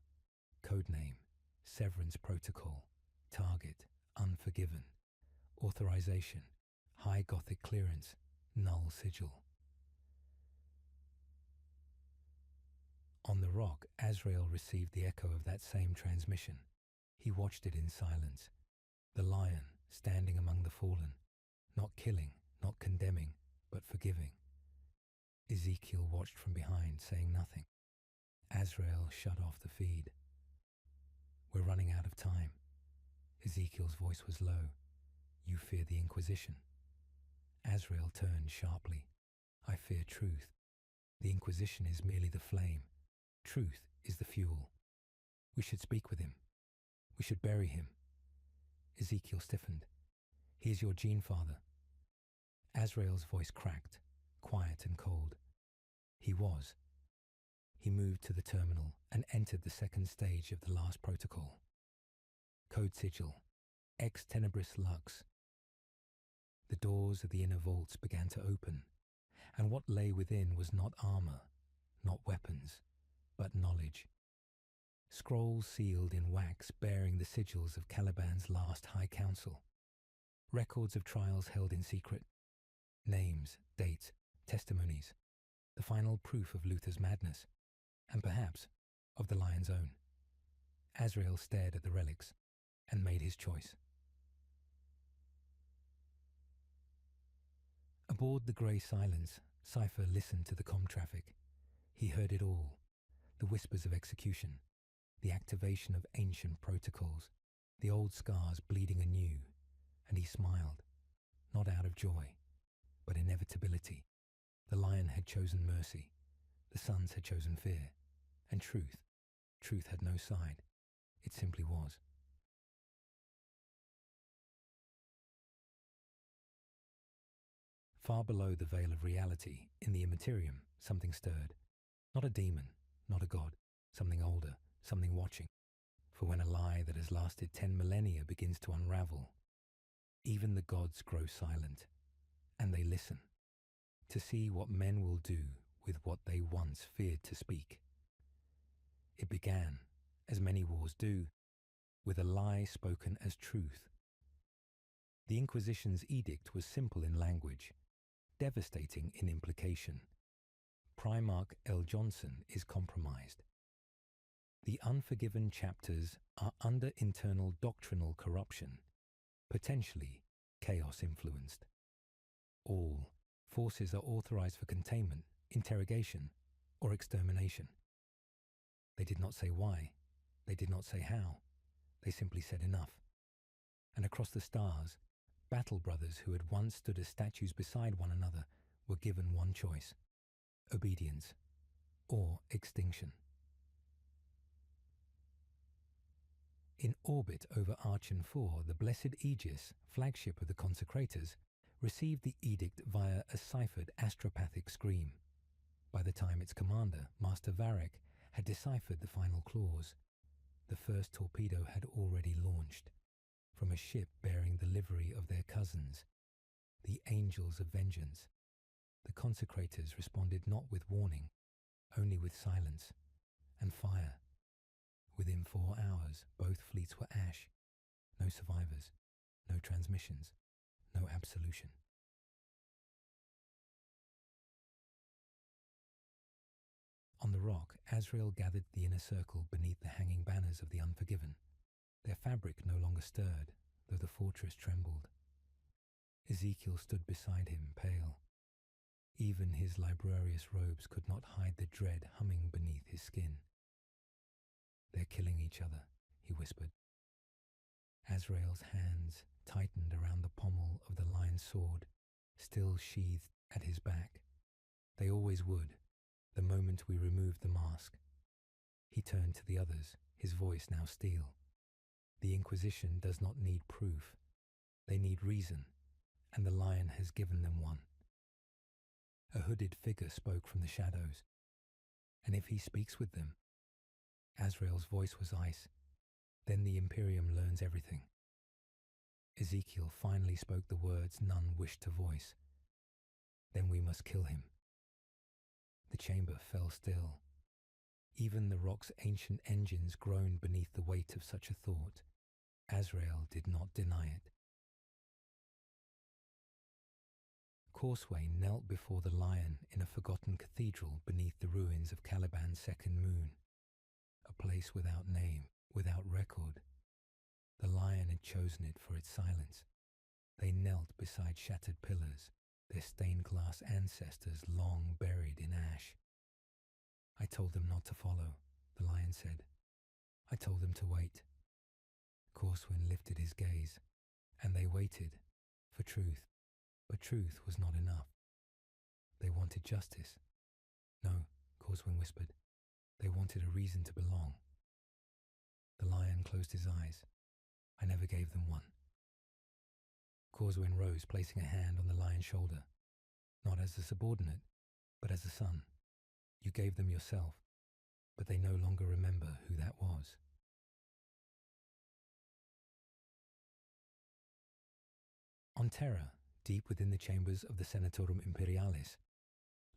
Codename, Severance Protocol, Target, Unforgiven, Authorization, High Gothic Clearance, Null Sigil. On the rock, Azrael received the echo of that same transmission. He watched it in silence. The lion, standing among the fallen, not killing, not condemning, but forgiving. Ezekiel watched from behind, saying nothing. Azrael shut off the feed. "We're running out of time." Ezekiel's voice was low. "You fear the Inquisition." Azrael turned sharply. "I fear truth. The Inquisition is merely the flame. Truth is the fuel. We should speak with him. We should bury him." Ezekiel stiffened. "He is your gene father." Azrael's voice cracked, quiet and cold. "He was." He moved to the terminal and entered the second stage of the last protocol. Code sigil, ex tenebris lux. The doors of the inner vaults began to open, and what lay within was not armor, not weapons, but knowledge. Scrolls sealed in wax bearing the sigils of Caliban's last High Council. Records of trials held in secret. Names, dates, testimonies. The final proof of Luther's madness, and perhaps of the lion's own. Azrael stared at the relics and made his choice. Aboard the grey silence, Cypher listened to the comm traffic. He heard it all. The whispers of execution, the activation of ancient protocols, the old scars bleeding anew, and he smiled, not out of joy, but inevitability. The lion had chosen mercy, the sons had chosen fear, and truth had no side. It simply was. Far below the veil of reality, in the immaterium, something stirred. Not a demon, not a god, something older, something watching. For when a lie that has lasted 10 millennia begins to unravel, even the gods grow silent, and they listen, to see what men will do with what they once feared to speak. It began, as many wars do, with a lie spoken as truth. The Inquisition's edict was simple in language, devastating in implication. Primarch L. Johnson is compromised. The unforgiven chapters are under internal doctrinal corruption, potentially chaos-influenced. All forces are authorized for containment, interrogation, or extermination. They did not say why. They did not say how. They simply said enough. And across the stars, battle brothers who had once stood as statues beside one another were given one choice: obedience or extinction. In orbit over Archon 4, the Blessed Aegis, flagship of the Consecrators, received the edict via a ciphered astropathic scream. By the time its commander, Master Varric, had deciphered the final clause, the first torpedo had already launched, from a ship bearing the livery of their cousins, the Angels of Vengeance. The Consecrators responded not with warning, only with silence and fire. Within 4 hours, both fleets were ash. No survivors, no transmissions, no absolution. On the rock, Azrael gathered the inner circle beneath the hanging banners of the unforgiven. Their fabric no longer stirred, though the fortress trembled. Ezekiel stood beside him, pale. Even his librarious robes could not hide the dread humming beneath his skin. "They're killing each other," he whispered. Azrael's hands tightened around the pommel of the lion's sword, still sheathed at his back. They always would, the moment we removed the mask. He turned to the others, his voice now steel. "The Inquisition does not need proof. They need reason, and the lion has given them one." A hooded figure spoke from the shadows. "And if he speaks with them?" Azrael's voice was ice. "Then the Imperium learns everything." Ezekiel finally spoke the words none wished to voice. "Then we must kill him." The chamber fell still. Even the rock's ancient engines groaned beneath the weight of such a thought. Azrael did not deny it. Corswain knelt before the lion in a forgotten cathedral beneath the ruins of Caliban's second moon, a place without name, without record. The lion had chosen it for its silence. They knelt beside shattered pillars, their stained glass ancestors long buried in ash. I told them not to follow, the lion said. I told them to wait. Corswain lifted his gaze, and they waited for truth. But truth was not enough. They wanted justice. No, Corswain whispered. They wanted a reason to belong. The lion closed his eyes. I never gave them one. Corswain rose, placing a hand on the lion's shoulder. Not as a subordinate, but as a son. You gave them yourself, but they no longer remember who that was. On Terra, deep within the chambers of the Senatorum Imperialis,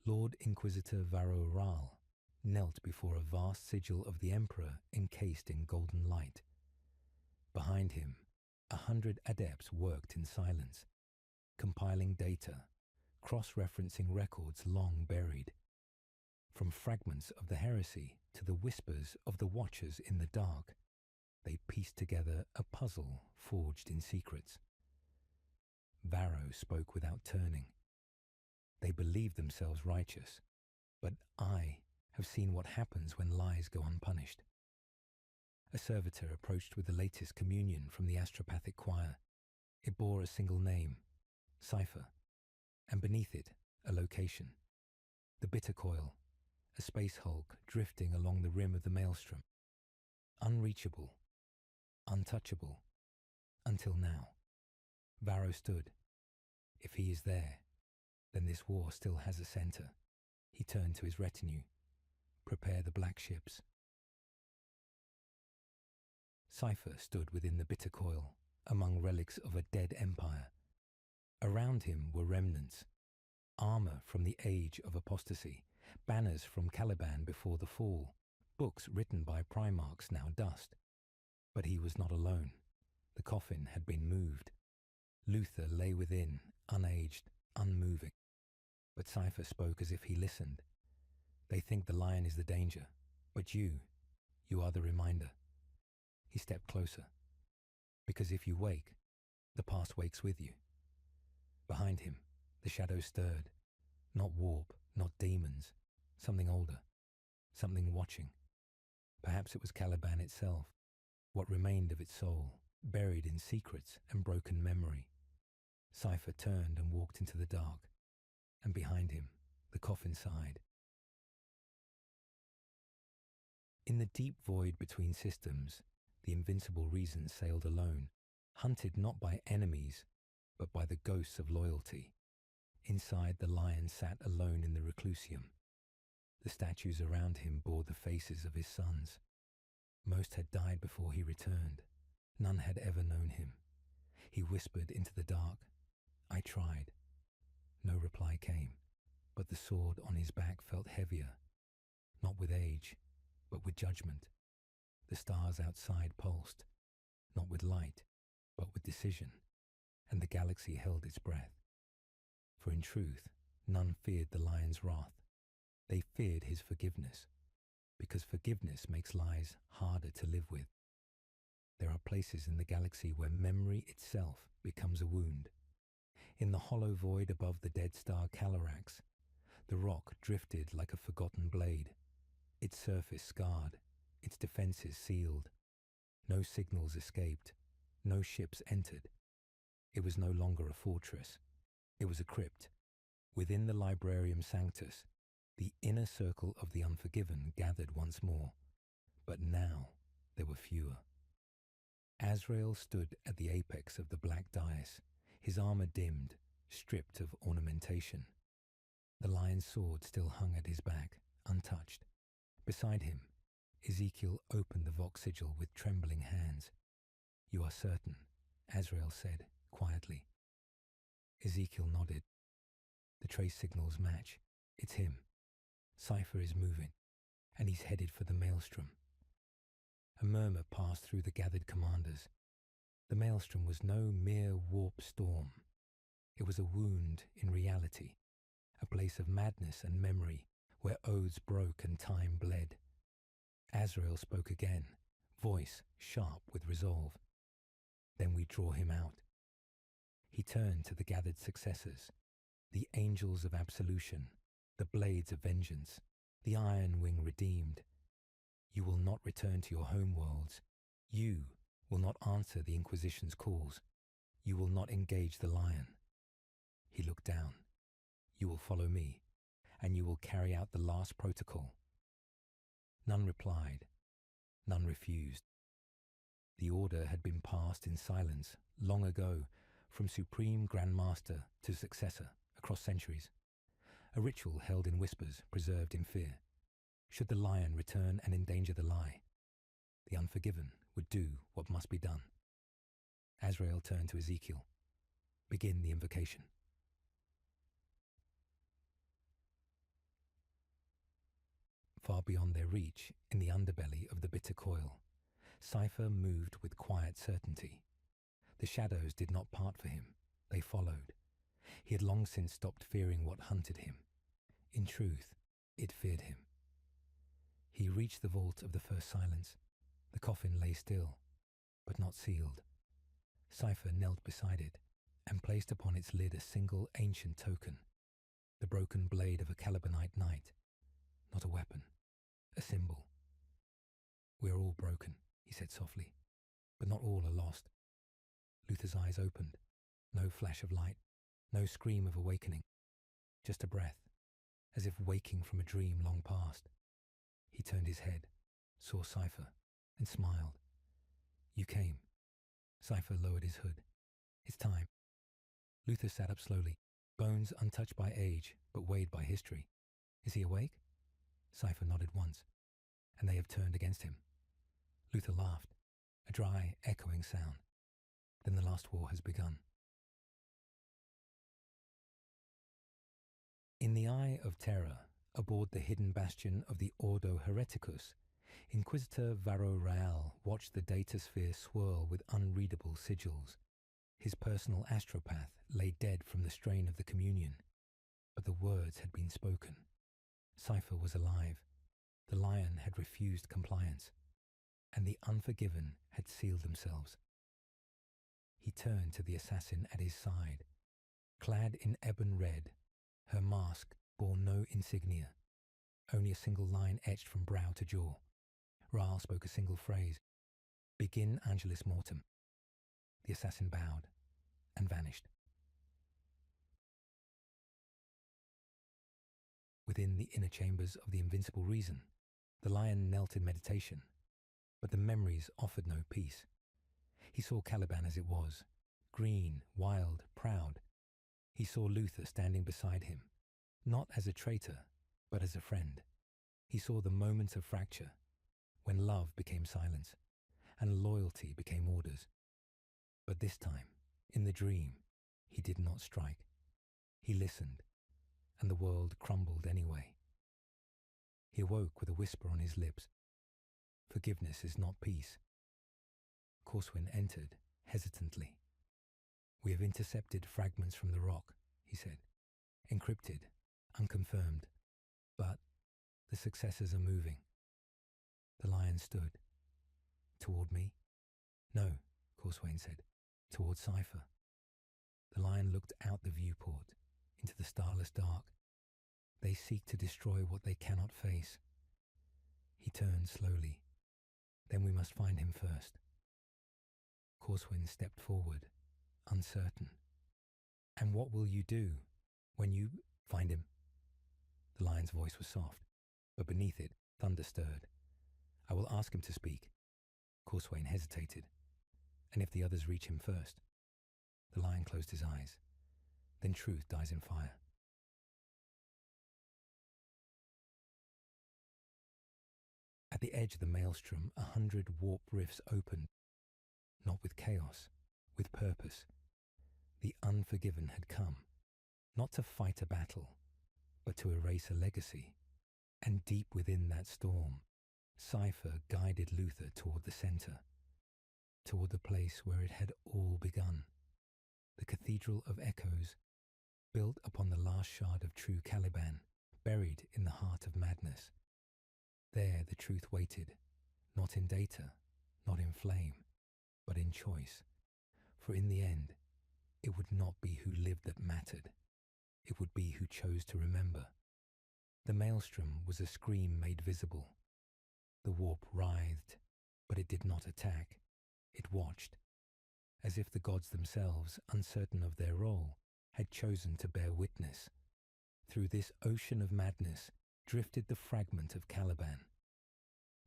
Lord Inquisitor Varro Ral knelt before a vast sigil of the Emperor encased in golden light. Behind him, 100 adepts worked in silence, compiling data, cross-referencing records long buried. From fragments of the heresy to the whispers of the Watchers in the dark, they pieced together a puzzle forged in secrets. Varro spoke without turning. They believed themselves righteous, but I have seen what happens when lies go unpunished. A servitor approached with the latest communion from the astropathic choir. It bore a single name, Cipher, and beneath it, a location. The Bitter Coil, a space hulk drifting along the rim of the maelstrom. Unreachable, untouchable, until now. Varro stood. If he is there, then this war still has a center. He turned to his retinue. Prepare the black ships. Cipher stood within the Bitter Coil, among relics of a dead empire. Around him were remnants, armor from the age of apostasy, banners from Caliban before the fall, books written by Primarchs now dust. But he was not alone. The coffin had been moved. Luther lay within, unaged, unmoving. But Cipher spoke as if he listened. They think the lion is the danger, but you are the reminder. He stepped closer. Because if you wake, the past wakes with you. Behind him, the shadows stirred. Not warp, not demons. Something older. Something watching. Perhaps it was Caliban itself. What remained of its soul, buried in secrets and broken memory. Cipher turned and walked into the dark. And behind him, the coffin sighed. In the deep void between systems, the invincible reason sailed alone, hunted not by enemies, but by the ghosts of loyalty. Inside, the lion sat alone in the reclusium. The statues around him bore the faces of his sons. Most had died before he returned. None had ever known him. He whispered into the dark. I tried. No reply came, but the sword on his back felt heavier, not with age, but with judgment. The stars outside pulsed, not with light, but with decision, and the galaxy held its breath. For in truth, none feared the lion's wrath. They feared his forgiveness, because forgiveness makes lies harder to live with. There are places in the galaxy where memory itself becomes a wound. In the hollow void above the dead star Calarax, the rock drifted like a forgotten blade, its surface scarred, its defenses sealed. No signals escaped, no ships entered. It was no longer a fortress. It was a crypt. Within the Librarium Sanctus, the inner circle of the unforgiven gathered once more. But now there were fewer. Azrael stood at the apex of the black dais, his armor dimmed, stripped of ornamentation. The lion's sword still hung at his back, untouched. Beside him, Ezekiel opened the Vox sigil with trembling hands. You are certain, Azrael said, quietly. Ezekiel nodded. The trace signals match. It's him. Cipher is moving, and he's headed for the maelstrom. A murmur passed through the gathered commanders. The maelstrom was no mere warp storm. It was a wound in reality, a place of madness and memory where oaths broke and time bled. Azrael spoke again, voice sharp with resolve. Then we draw him out. He turned to the gathered successors, the angels of absolution, the blades of vengeance, the Iron Wing redeemed. You will not return to your home worlds. You will not answer the Inquisition's calls. You will not engage the lion. He looked down. You will follow me, and you will carry out the last protocol. None replied. None refused. The order had been passed in silence long ago, from Supreme Grand Master to successor, across centuries. A ritual held in whispers, preserved in fear. Should the lion return and endanger the lie, the unforgiven would do what must be done. Azrael turned to Ezekiel. Begin the invocation. Far beyond their reach, in the underbelly of the bitter coil, Cypher moved with quiet certainty. The shadows did not part for him. They followed. He had long since stopped fearing what hunted him. In truth, it feared him. He reached the vault of the first silence. The coffin lay still, but not sealed. Cypher knelt beside it and placed upon its lid a single ancient token, the broken blade of a Calibanite knight. Not a weapon, a symbol. We are all broken, he said softly, but not all are lost. Luther's eyes opened. No flash of light, no scream of awakening, just a breath, as if waking from a dream long past. He turned his head, saw Cypher, and smiled. You came. Cypher lowered his hood. It's time. Luther sat up slowly, bones untouched by age, but weighed by history. Is he awake? Cypher nodded once, and they have turned against him. Luther laughed, a dry, echoing sound. Then the last war has begun. In the eye of terror, aboard the hidden bastion of the Ordo Hereticus, Inquisitor Varro Rael watched the datasphere swirl with unreadable sigils. His personal astropath lay dead from the strain of the communion, but the words had been spoken. Cypher was alive. The lion had refused compliance, and the unforgiven had sealed themselves. He turned to the assassin at his side. Clad in ebon red, her mask bore no insignia, only a single line etched from brow to jaw. Rael spoke a single phrase. Begin Angelus Mortem. The assassin bowed and vanished. Within the inner chambers of the Invincible Reason, the lion knelt in meditation, but the memories offered no peace. He saw Caliban as it was, green, wild, proud. He saw Luther standing beside him, not as a traitor, but as a friend. He saw the moment of fracture, when love became silence, and loyalty became orders. But this time, in the dream, he did not strike. He listened, and the world crumbled anyway. He awoke with a whisper on his lips. Forgiveness is not peace. Corswin entered, hesitantly. We have intercepted fragments from the rock, he said. Encrypted, unconfirmed. But the successors are moving. The lion stood. Toward me? No, Corswain said. Toward Cypher. The lion looked out the viewport, into the starless dark. They seek to destroy what they cannot face. He turned slowly. Then we must find him first. Corswin stepped forward, uncertain. And what will you do when you find him? The lion's voice was soft, but beneath it, thunder stirred. I will ask him to speak. Corswain hesitated. And if the others reach him first? The lion closed his eyes. Then truth dies in fire. At the edge of the maelstrom, 100 warp rifts opened, not with chaos, with purpose. The unforgiven had come, not to fight a battle, but to erase a legacy. And deep within that storm, Cypher guided Luther toward the center, toward the place where it had all begun. The Cathedral of Echoes, built upon the last shard of true Caliban, buried in the heart of madness. There the truth waited, not in data, not in flame, but in choice. For in the end, it would not be who lived that mattered. It would be who chose to remember. The maelstrom was a scream made visible. The warp writhed, but it did not attack. It watched, as if the gods themselves, uncertain of their role, had chosen to bear witness. Through this ocean of madness drifted the fragment of Caliban.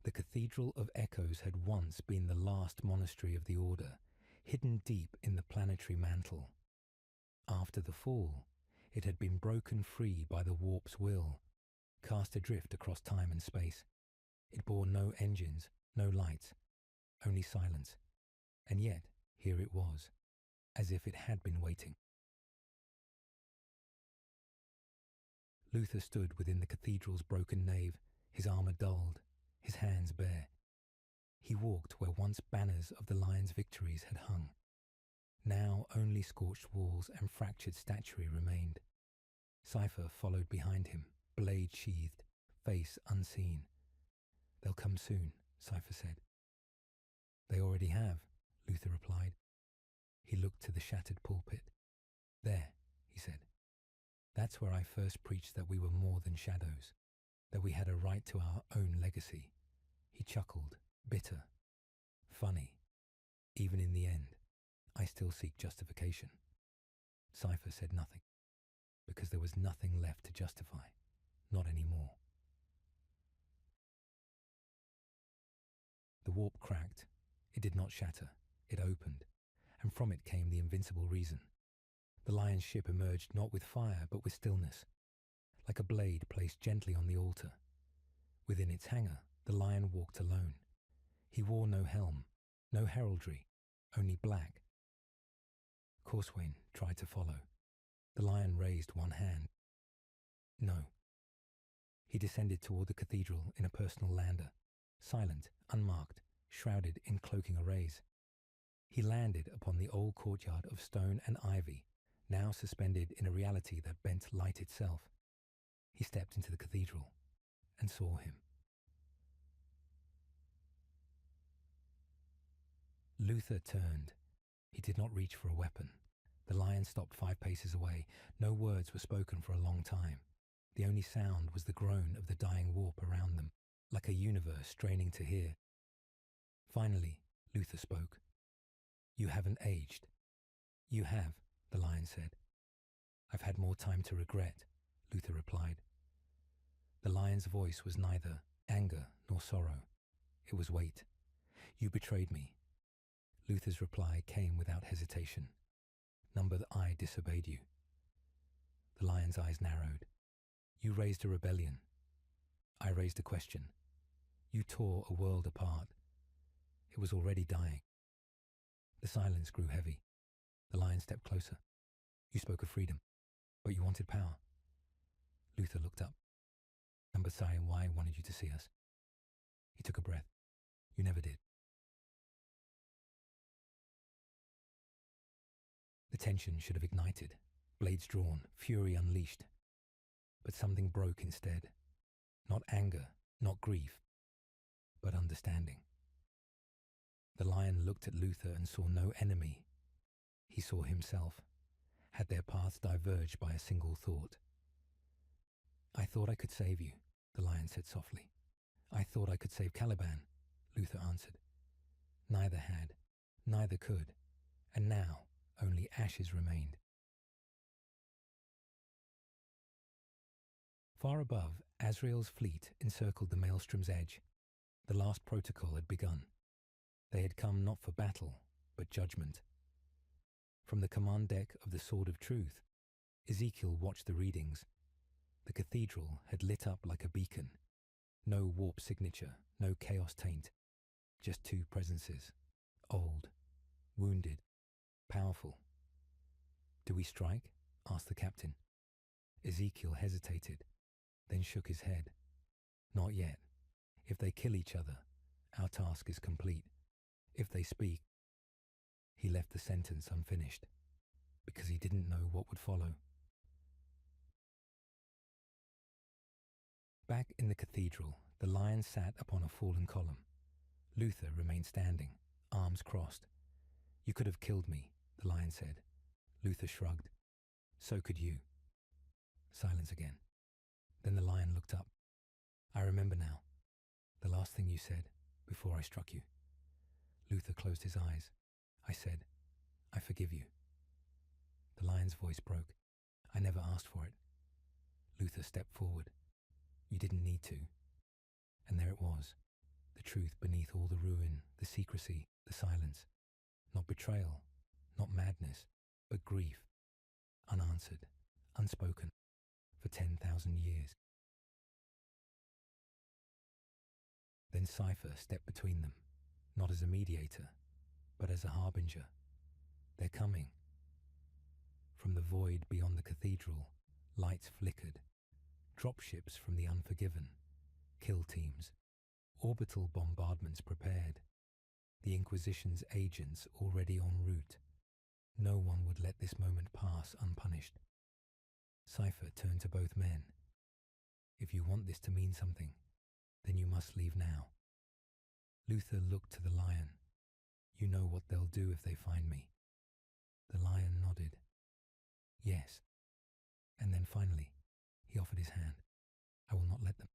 The Cathedral of Echoes had once been the last monastery of the Order, hidden deep in the planetary mantle. After the fall, it had been broken free by the warp's will, cast adrift across time and space. It bore no engines, no lights, only silence. And yet, here it was, as if it had been waiting. Luther stood within the cathedral's broken nave, his armour dulled, his hands bare. He walked where once banners of the Lion's victories had hung. Now only scorched walls and fractured statuary remained. Cypher followed behind him, blade sheathed, face unseen. "They'll come soon," Cypher said. "They already have," Luther replied. He looked to the shattered pulpit. "There," he said. "That's where I first preached that we were more than shadows, that we had a right to our own legacy." He chuckled, bitter, funny. "Even in the end, I still seek justification." Cypher said nothing, because there was nothing left to justify, not anymore. The warp cracked. It did not shatter. It opened, and from it came the invincible reason. The Lion's ship emerged not with fire, but with stillness, like a blade placed gently on the altar. Within its hangar, the Lion walked alone. He wore no helm, no heraldry, only black. Corswain tried to follow. The Lion raised one hand. No. He descended toward the cathedral in a personal lander, silent, unmarked, shrouded in cloaking arrays. He landed upon the old courtyard of stone and ivy, now suspended in a reality that bent light itself. He stepped into the cathedral and saw him. Luther turned. He did not reach for a weapon. The Lion stopped 5 paces away. No words were spoken for a long time. The only sound was the groan of the dying warp around them, like a universe straining to hear. Finally, Luther spoke. "You haven't aged." "You have," the Lion said. "I've had more time to regret," Luther replied. The Lion's voice was neither anger nor sorrow. It was weight. "You betrayed me." Luther's reply came without hesitation. "Number that I disobeyed you." The Lion's eyes narrowed. "You raised a rebellion. I raised a question. You tore a world apart. It was already dying." The silence grew heavy. The Lion stepped closer. "You spoke of freedom, but you wanted power." Luther looked up. "Number Sai and Y wanted you to see us." He took a breath. "You never did." The tension should have ignited, blades drawn, fury unleashed. But something broke instead. Not anger, not grief, but understanding. The Lion looked at Luther and saw no enemy. He saw himself. Had their paths diverged by a single thought? "I thought I could save you," the Lion said softly. "I thought I could save Caliban," Luther answered. Neither had, neither could, and now only ashes remained. Far above, Azrael's fleet encircled the maelstrom's edge. The last protocol had begun. They had come not for battle, but judgment. From the command deck of the Sword of Truth, Ezekiel watched the readings. The cathedral had lit up like a beacon. No warp signature, no chaos taint. Just 2 presences. Old, wounded, powerful. "Do we strike?" asked the captain. Ezekiel hesitated, then shook his head. "Not yet. If they kill each other, our task is complete. If they speak..." He left the sentence unfinished. because he didn't know what would follow. Back in the cathedral, the lion sat upon a fallen column. Luther remained standing, arms crossed. "You could have killed me," the lion said. Luther shrugged. "So could you." Silence again. Then the lion looked up. "I remember now. The last thing you said, before I struck you." Luther closed his eyes. "I said, I forgive you." The lion's voice broke. "I never asked for it." Luther stepped forward. "You didn't need to." And there it was, the truth beneath all the ruin, the secrecy, the silence. Not betrayal, not madness, but grief. Unanswered, unspoken, for 10,000 years. Then Cypher stepped between them, not as a mediator, but as a harbinger. "They're coming." From the void beyond the cathedral, lights flickered. Dropships from the unforgiven, kill teams, orbital bombardments prepared. The Inquisition's agents already en route. No one would let this moment pass unpunished. Cypher turned to both men. "If you want this to mean something, then you must leave now." Luther looked to the lion. "You know what they'll do if they find me." The lion nodded. "Yes." And then finally, he offered his hand. "I will not let them."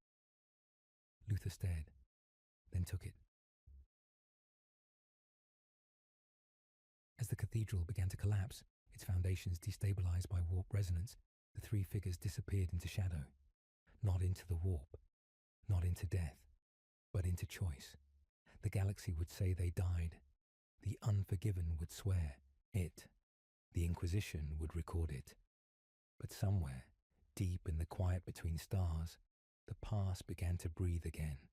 Luther stared, then took it. As the cathedral began to collapse, its foundations destabilized by warp resonance, the three figures disappeared into shadow. Not into the warp, not into death, but into choice. The galaxy would say they died. The unforgiven would swear it. The Inquisition would record it. But somewhere, deep in the quiet between stars, the past began to breathe again,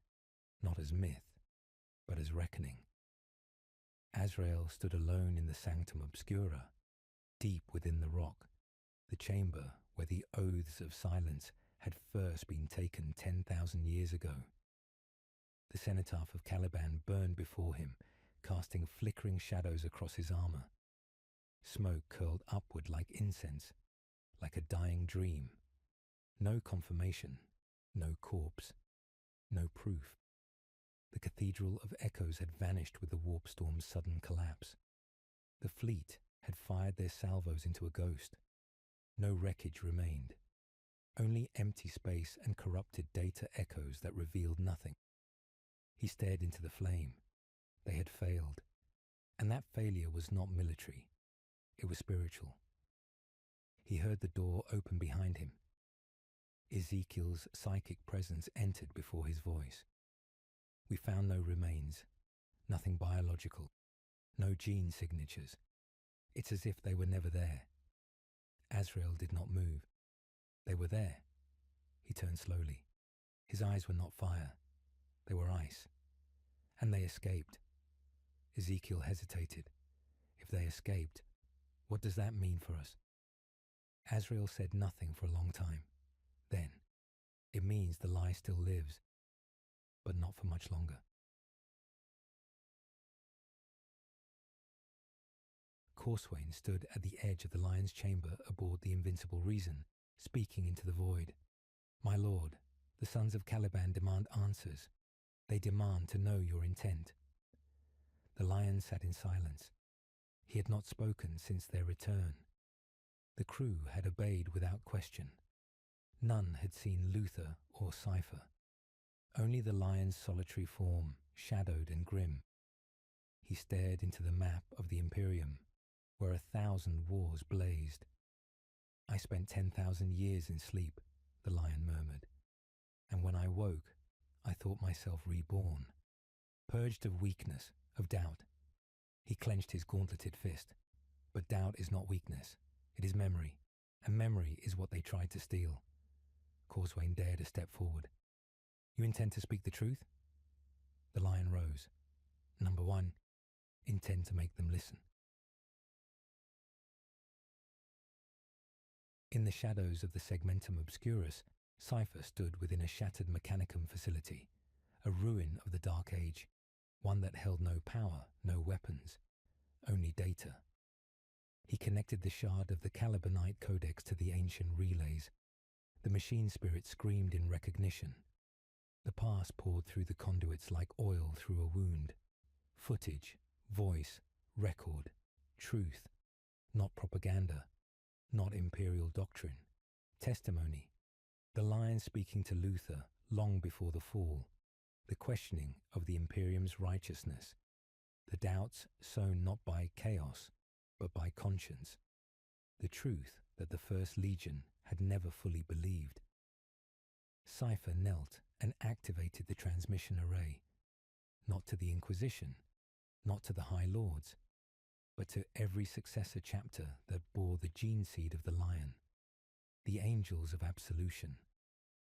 not as myth, but as reckoning. Azrael stood alone in the sanctum obscura, deep within the rock, the chamber where the oaths of silence had first been taken 10,000 years ago. The cenotaph of Caliban burned before him, casting flickering shadows across his armor. Smoke curled upward like incense, like a dying dream. No confirmation, no corpse, no proof. The Cathedral of Echoes had vanished with the warp storm's sudden collapse. The fleet had fired their salvos into a ghost. No wreckage remained. Only empty space and corrupted data echoes that revealed nothing. He stared into the flame. They had failed. And that failure was not military. It was spiritual. He heard the door open behind him. Ezekiel's psychic presence entered before his voice. "We found no remains, nothing biological, no gene signatures. It's as if they were never there." Azrael did not move. They were there. He turned slowly. His eyes were not fire. They were ice. And they escaped. Ezekiel hesitated. If they escaped, what does that mean for us? Azrael said nothing for a long time. Then, "It means the lie still lives, but not for much longer." Corswain stood at the edge of the lion's chamber aboard the Invincible Reason, speaking into the void. "My lord, the sons of Caliban demand answers. They demand to know your intent." The lion sat in silence. He had not spoken since their return. The crew had obeyed without question. None had seen Luther or Cypher. Only the lion's solitary form, shadowed and grim. He stared into the map of the Imperium, where 1,000 wars blazed. "I spent 10,000 years in sleep," the lion murmured. "And when I woke, I thought myself reborn, purged of weakness, of doubt." He clenched his gauntleted fist. But doubt is not weakness. It is memory. And memory is what they tried to steal. Corswain dared a step forward. "You intend to speak the truth?" The lion rose. "Number one, intend to make them listen." In the shadows of the Segmentum Obscurus, Cypher stood within a shattered Mechanicum facility, a ruin of the Dark Age, one that held no power, no weapons, only data. He connected the shard of the Calibanite codex to the ancient relays. The machine spirit screamed in recognition. The past poured through the conduits like oil through a wound. Footage, voice, record, truth. Not propaganda, not imperial doctrine. Testimony. The lion speaking to Luther long before the fall. The questioning of the Imperium's righteousness. The doubts sown not by chaos, but by conscience. The truth that the First Legion had never fully believed. Cypher knelt and activated the transmission array, not to the Inquisition, not to the High Lords, but to every successor chapter that bore the gene seed of the lion, the angels of absolution,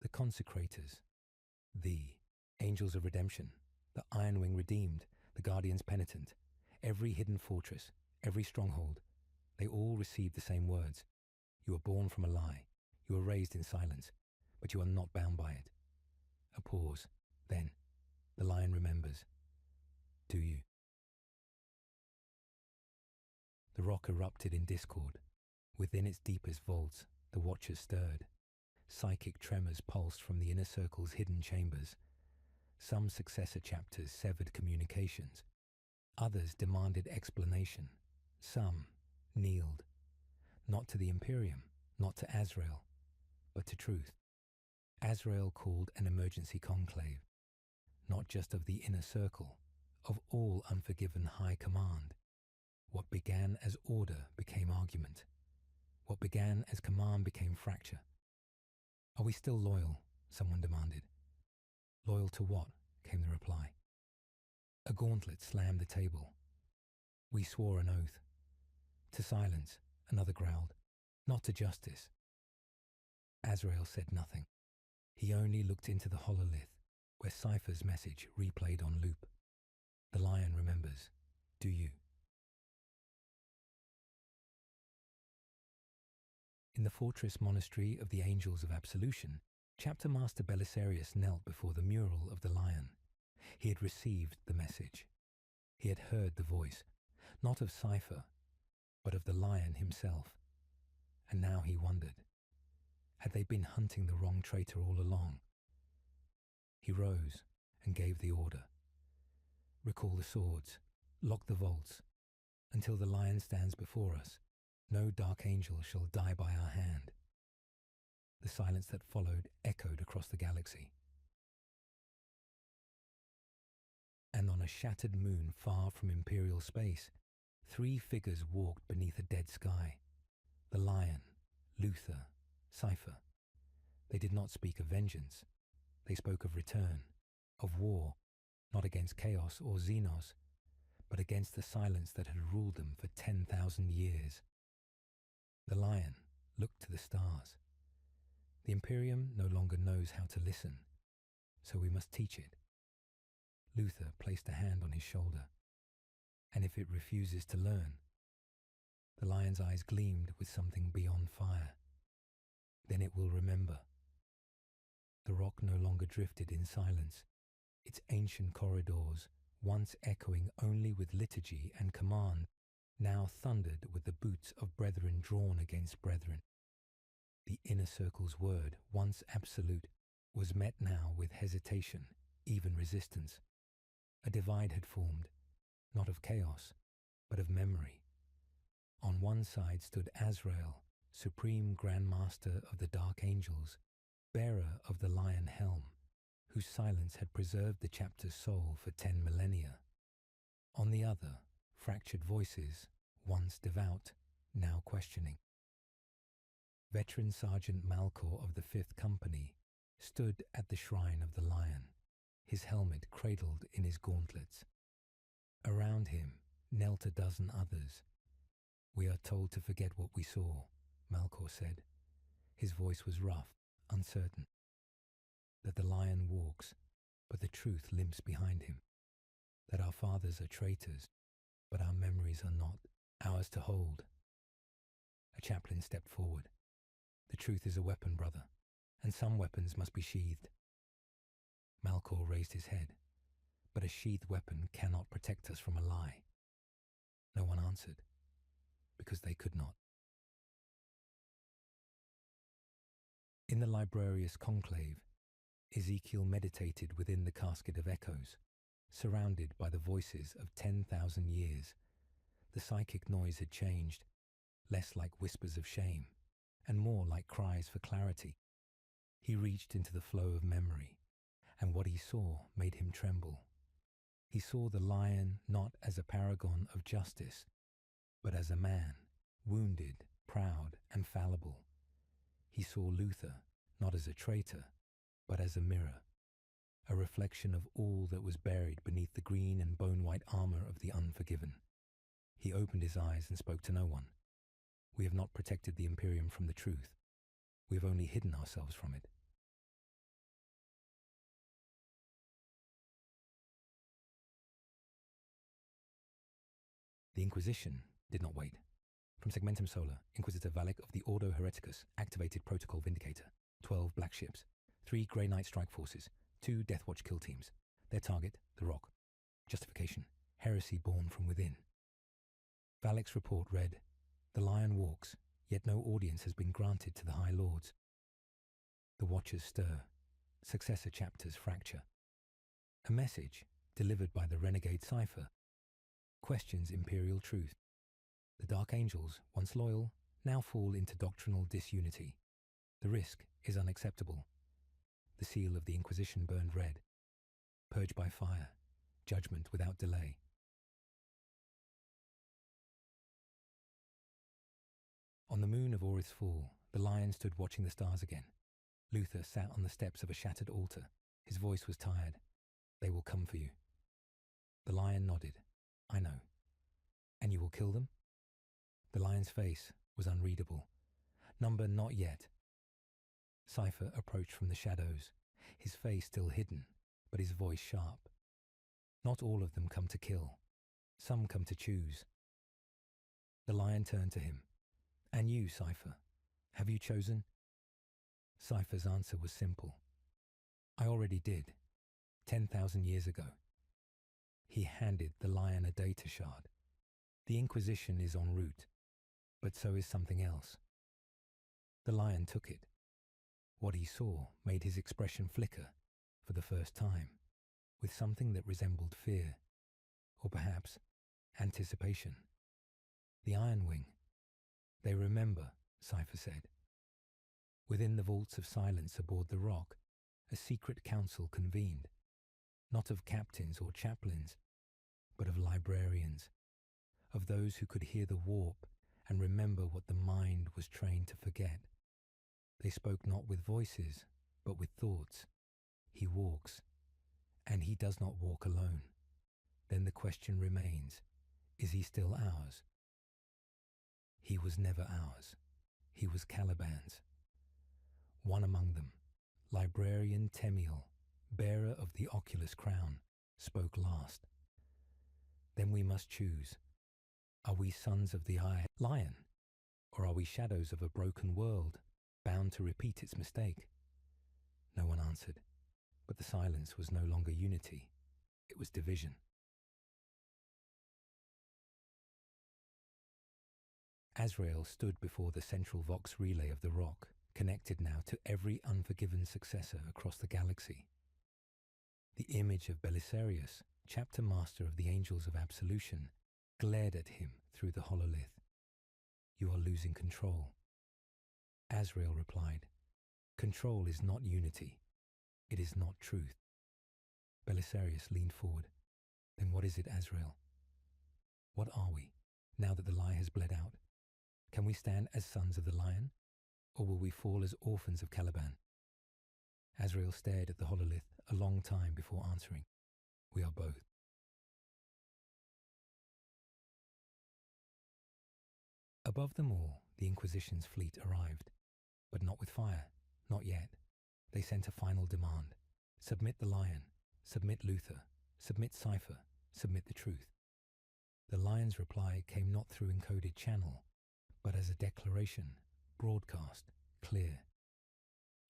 the consecrators, the angels of redemption, the Ironwing redeemed, the guardians penitent, every hidden fortress, every stronghold. They all received the same words. You were born from a lie. You were raised in silence, but you are not bound by it. A pause. Then, the lion remembers. Do you? The rock erupted in discord. Within its deepest vaults, the watchers stirred. Psychic tremors pulsed from the inner circle's hidden chambers. Some successor chapters severed communications. Others demanded explanation. Some kneeled. Not to the Imperium, not to Azrael, but to truth. Azrael called an emergency conclave, not just of the inner circle, of all unforgiven high command. What began as order became argument. What began as command became fracture. Are we still loyal? Someone demanded. Loyal to what? Came the reply. A gauntlet slammed the table. We swore an oath. To silence, another growled. Not to justice. Azrael said nothing. He only looked into the hololith, where Cypher's message replayed on loop. The lion remembers. Do you? In the fortress monastery of the Angels of Absolution, Chapter Master Belisarius knelt before the mural of the lion. He had received the message. He had heard the voice, not of Cypher, but of the lion himself. And now he wondered, had they been hunting the wrong traitor all along? He rose and gave the order. Recall the swords, lock the vaults. Until the lion stands before us, no dark angel shall die by our hand. The silence that followed echoed across the galaxy. And on a shattered moon far from imperial space, 3 figures walked beneath a dead sky. The lion, Luther, Cypher. They did not speak of vengeance. They spoke of return, of war, not against chaos or Xenos, but against the silence that had ruled them for 10,000 years. The lion looked to the stars. The Imperium no longer knows how to listen, so we must teach it. Luther placed a hand on his shoulder. And if it refuses to learn? The lion's eyes gleamed with something beyond fire. Then it will remember. The rock no longer drifted in silence. Its ancient corridors, once echoing only with liturgy and command, now thundered with the boots of brethren drawn against brethren. The inner circle's word, once absolute, was met now with hesitation, even resistance. A divide had formed, not of chaos, but of memory. On one side stood Azrael, supreme Grand Master of the Dark Angels, bearer of the lion helm, whose silence had preserved the chapter's soul for 10 millennia. On the other, fractured voices, once devout, now questioning. Veteran Sergeant Malcor of the 5th Company stood at the shrine of the lion, his helmet cradled in his gauntlets. Around him knelt a dozen others. We are told to forget what we saw, Malcor said. His voice was rough, uncertain. That the lion walks, but the truth limps behind him. That our fathers are traitors, but our memories are not, ours to hold. A chaplain stepped forward. The truth is a weapon, brother, and some weapons must be sheathed. Malcor raised his head. But a sheathed weapon cannot protect us from a lie. No one answered. because they could not. In the librarious conclave, Ezekiel meditated within the casket of echoes, surrounded by the voices of 10,000 years. The psychic noise had changed, less like whispers of shame, and more like cries for clarity. He reached into the flow of memory, and what he saw made him tremble. He saw the lion not as a paragon of justice, but as a man, wounded, proud, and fallible. He saw Luther not as a traitor, but as a mirror, a reflection of all that was buried beneath the green and bone-white armor of the unforgiven. He opened his eyes and spoke to no one. We have not protected the Imperium from the truth. We have only hidden ourselves from it. The Inquisition did not wait. From Segmentum Solar, Inquisitor Valek of the Ordo Hereticus activated Protocol Vindicator. 12 black ships, 3 Grey Knight strike forces, 2 Deathwatch kill teams. Their target, the Rock. Justification, heresy born from within. Valek's report read, "The Lion walks, yet no audience has been granted to the High Lords. The Watchers stir. Successor chapters fracture. A message, delivered by the renegade cipher, questions imperial truth. The Dark Angels, once loyal, now fall into doctrinal disunity. The risk is unacceptable." The seal of the Inquisition burned red. Purge by fire. Judgment without delay. On the moon of Orith's fall, the Lion stood watching the stars again. Luther sat on the steps of a shattered altar. His voice was tired. "They will come for you." The Lion nodded. "I know." "And you will kill them?" The Lion's face was unreadable. "Number not yet." Cypher approached from the shadows, his face still hidden, but his voice sharp. "Not all of them come to kill. Some come to choose." The Lion turned to him. "And you, Cypher, have you chosen?" Cypher's answer was simple. "I already did, 10,000 years ago." He handed the Lion a data shard. "The Inquisition is en route, but so is something else." The Lion took it. What he saw made his expression flicker, for the first time, with something that resembled fear, or perhaps anticipation. "The Iron Wing. They remember," Cypher said. Within the vaults of silence aboard the Rock, a secret council convened, not of captains or chaplains, but of librarians, of those who could hear the warp and remember what the mind was trained to forget. They spoke not with voices, but with thoughts. He walks, and he does not walk alone. Then the question remains, is he still ours? He was never ours. He was Caliban's. One among them, Librarian Temiel, bearer of the Oculus crown, spoke last. "Then we must choose. Are we sons of the Lion, or are we shadows of a broken world, bound to repeat its mistake?" No one answered, but the silence was no longer unity. It was division. Azrael stood before the central Vox relay of the Rock, connected now to every unforgiven successor across the galaxy. The image of Belisarius, chapter master of the Angels of Absolution, glared at him through the hololith. "You are losing control." Azrael replied, "Control is not unity. It is not truth." Belisarius leaned forward. "Then what is it, Azrael? What are we, now that the lie has bled out? Can we stand as sons of the Lion, or will we fall as orphans of Caliban?" Azrael stared at the hololith a long time before answering. "We are both." Above them all, the Inquisition's fleet arrived, but not with fire, not yet. They sent a final demand. Submit the Lion, submit Luther, submit Cypher, submit the truth. The Lion's reply came not through encoded channel, but as a declaration, broadcast, clear.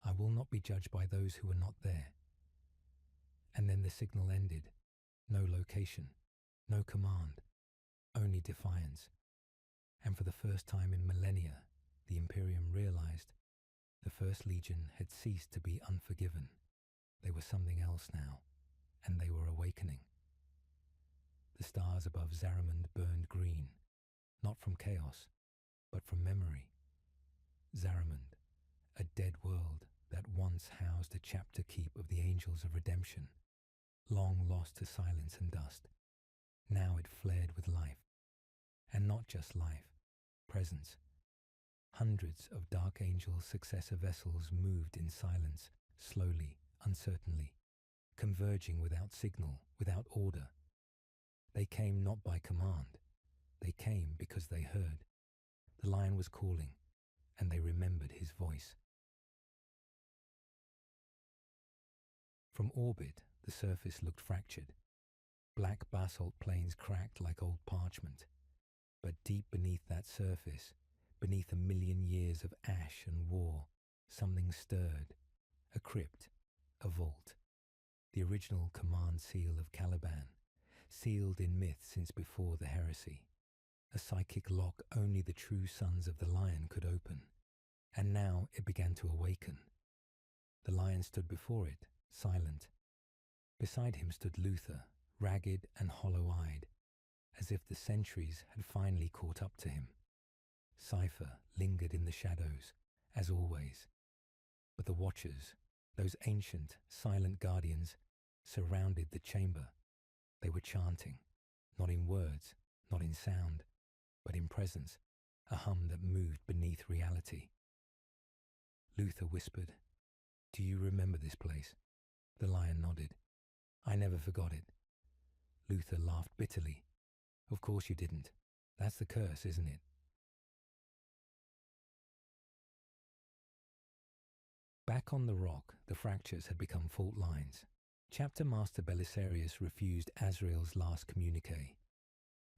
"I will not be judged by those who were not there." And then the signal ended. No location, no command, only defiance. And for the first time in millennia, the Imperium realized the First Legion had ceased to be unforgiven. They were something else now, and they were awakening. The stars above Zaramund burned green, not from chaos, but from memory. Zaramund, a dead world that once housed a chapter keep of the Angels of Redemption, long lost to silence and dust. Now it flared with life, and not just life, presence. Hundreds of Dark Angel's successor vessels moved in silence, slowly, uncertainly, converging without signal, without order. They came not by command. They came because they heard. The lion was calling, and they remembered his voice. From orbit, the surface looked fractured. Black basalt plains cracked like old parchment. But deep beneath that surface, beneath a million years of ash and war, something stirred. A crypt, a vault. The original command seal of Caliban, sealed in myth since before the heresy. A psychic lock only the true sons of the lion could open. And now it began to awaken. The lion stood before it, silent. Beside him stood Luther, ragged and hollow-eyed, as if the centuries had finally caught up to him. Cypher lingered in the shadows, as always. But the Watchers, those ancient, silent guardians, surrounded the chamber. They were chanting, not in words, not in sound, but in presence, a hum that moved beneath reality. Luther whispered, "Do you remember this place?" The lion nodded. "I never forgot it." Luther laughed bitterly. "Of course you didn't. That's the curse, isn't it?" Back on the rock, the fractures had become fault lines. Chapter Master Belisarius refused Azrael's last communique.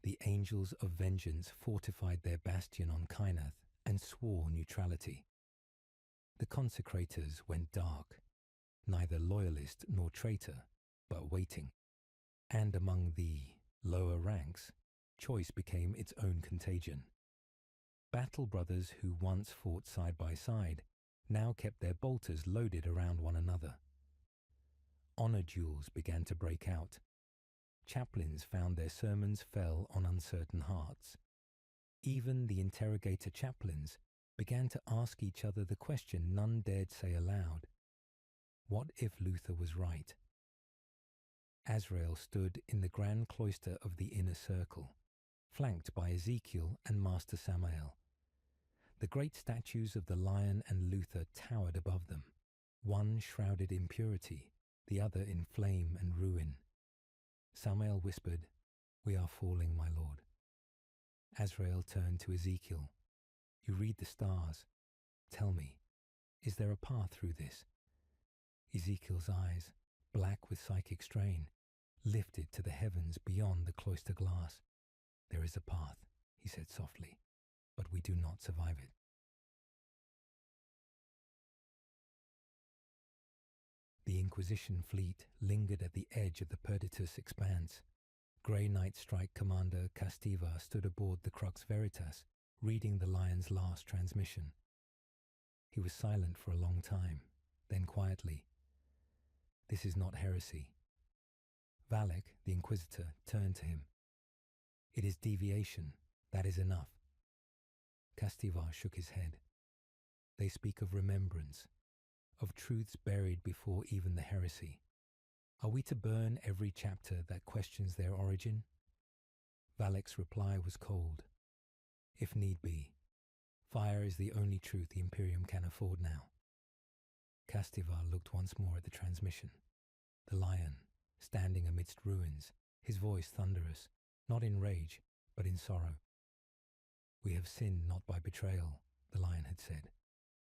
The Angels of Vengeance fortified their bastion on Kynath and swore neutrality. The consecrators went dark, neither loyalist nor traitor, but waiting. And among the lower ranks, choice became its own contagion. Battle brothers who once fought side by side now kept their bolters loaded around one another. Honor duels began to break out. Chaplains found their sermons fell on uncertain hearts. Even the interrogator chaplains began to ask each other the question none dared say aloud. What if Luther was right? Azrael stood in the grand cloister of the inner circle, flanked by Ezekiel and Master Samael. The great statues of the lion and Luther towered above them, one shrouded in purity, the other in flame and ruin. Samael whispered, "We are falling, my lord." Azrael turned to Ezekiel. "You read the stars. Tell me, is there a path through this?" Ezekiel's eyes, black with psychic strain, lifted to the heavens beyond the cloister glass. "There is a path," he said softly, "but we do not survive it." The Inquisition fleet lingered at the edge of the Perditus expanse. Grey Knight Strike Commander Castiva stood aboard the Crux Veritas, reading the Lion's last transmission. He was silent for a long time, then quietly, "This is not heresy." Valek, the Inquisitor, turned to him. "It is deviation. That is enough." Castiva shook his head. "They speak of remembrance, of truths buried before even the heresy. Are we to burn every chapter that questions their origin?" Valek's reply was cold. "If need be. Fire is the only truth the Imperium can afford now." Castiva looked once more at the transmission. The lion, standing amidst ruins, his voice thunderous, not in rage, but in sorrow. "We have sinned not by betrayal," the lion had said,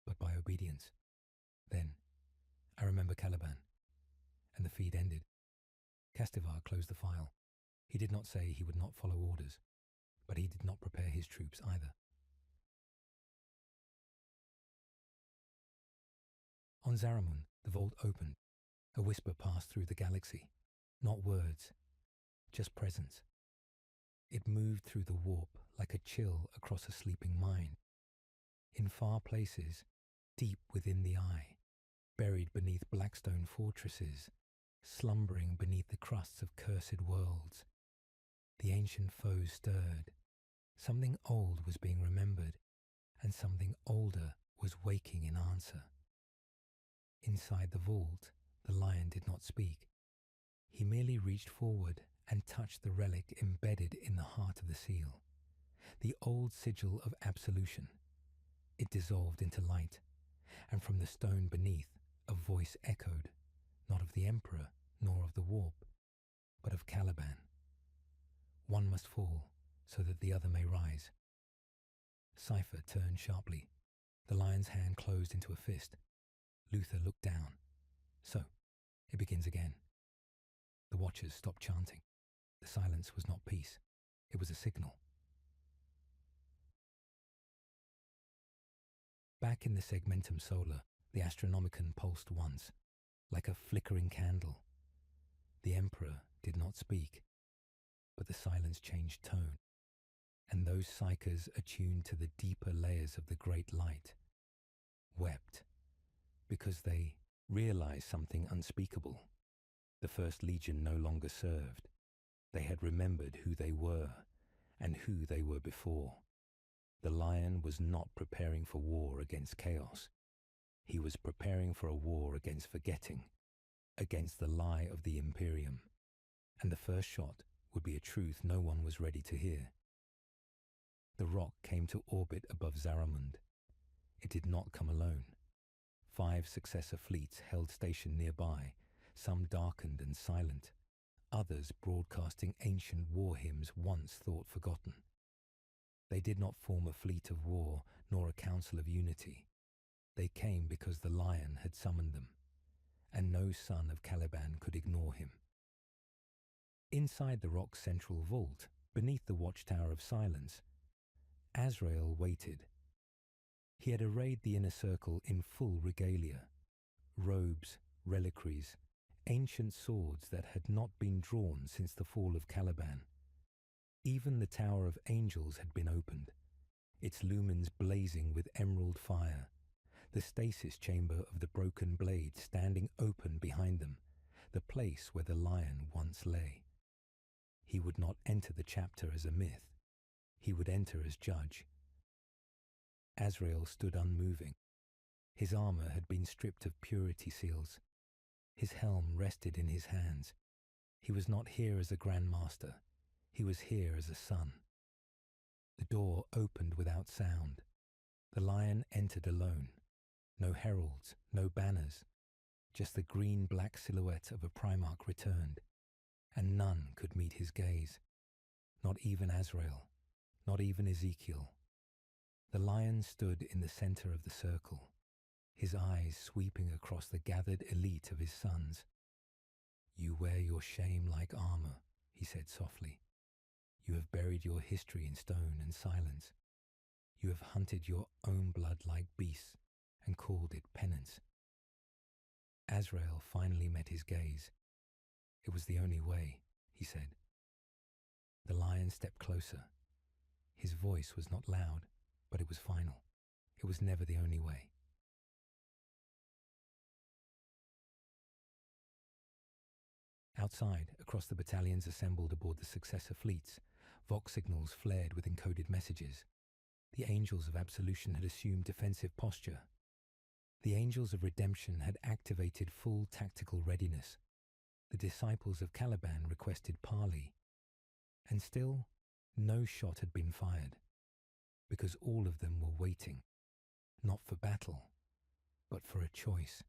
"but by obedience." Then, "I remember Caliban." And the feed ended. Castiva closed the file. He did not say he would not follow orders, but he did not prepare his troops either. On Zaramund, the vault opened. A whisper passed through the galaxy. Not words, just presence. It moved through the warp like a chill across a sleeping mind. In far places, deep within the eye, buried beneath blackstone fortresses, slumbering beneath the crusts of cursed worlds, the ancient foes stirred. Something old was being remembered, and something older was waking in answer. Inside the vault, the lion did not speak. He merely reached forward and touched the relic embedded in the heart of the seal, the old sigil of absolution. It dissolved into light, and from the stone beneath, a voice echoed, not of the Emperor nor of the warp, but of Caliban. One must fall so that the other may rise. Cypher turned sharply. The lion's hand closed into a fist. Luther looked down. So, it begins again. The watchers stopped chanting. The silence was not peace. It was a signal. Back in the segmentum solar, the Astronomicon pulsed once, like a flickering candle. The Emperor did not speak, but the silence changed tone, and those psychers attuned to the deeper layers of the great light wept, because they realized something unspeakable. The First Legion no longer served. They had remembered who they were, and who they were before. The lion was not preparing for war against chaos. He was preparing for a war against forgetting, against the lie of the Imperium, and the first shot would be a truth no one was ready to hear. The rock came to orbit above Zaramund. It did not come alone. 5 successor fleets held station nearby, some darkened and silent, others broadcasting ancient war hymns once thought forgotten. They did not form a fleet of war nor a council of unity. They came because the lion had summoned them, and no son of Caliban could ignore him. Inside the rock's central vault, beneath the watchtower of silence, Azrael waited. He had arrayed the inner circle in full regalia, robes, reliquaries, ancient swords that had not been drawn since the fall of Caliban. Even the Tower of Angels had been opened, its lumens blazing with emerald fire, the stasis chamber of the broken blade standing open behind them, the place where the lion once lay. He would not enter the chapter as a myth. He would enter as judge. Azrael stood unmoving. His armor had been stripped of purity seals. His helm rested in his hands. He was not here as a Grand Master. He was here as a son. The door opened without sound. The lion entered alone. No heralds, no banners. Just the green-black silhouette of a Primarch returned, and none could meet his gaze. Not even Azrael, not even Ezekiel. The lion stood in the center of the circle, his eyes sweeping across the gathered elite of his sons. "You wear your shame like armor," he said softly. "You have buried your history in stone and silence. You have hunted your own blood like beasts and called it penance." Azrael finally met his gaze. "It was the only way," he said. The lion stepped closer. His voice was not loud, but it was final. It was never the only way. Outside, across the battalions assembled aboard the successor fleets, Vox signals flared with encoded messages. The Angels of Absolution had assumed defensive posture. The Angels of Redemption had activated full tactical readiness. The disciples of Caliban requested parley. And still, no shot had been fired, because all of them were waiting, not for battle, but for a choice.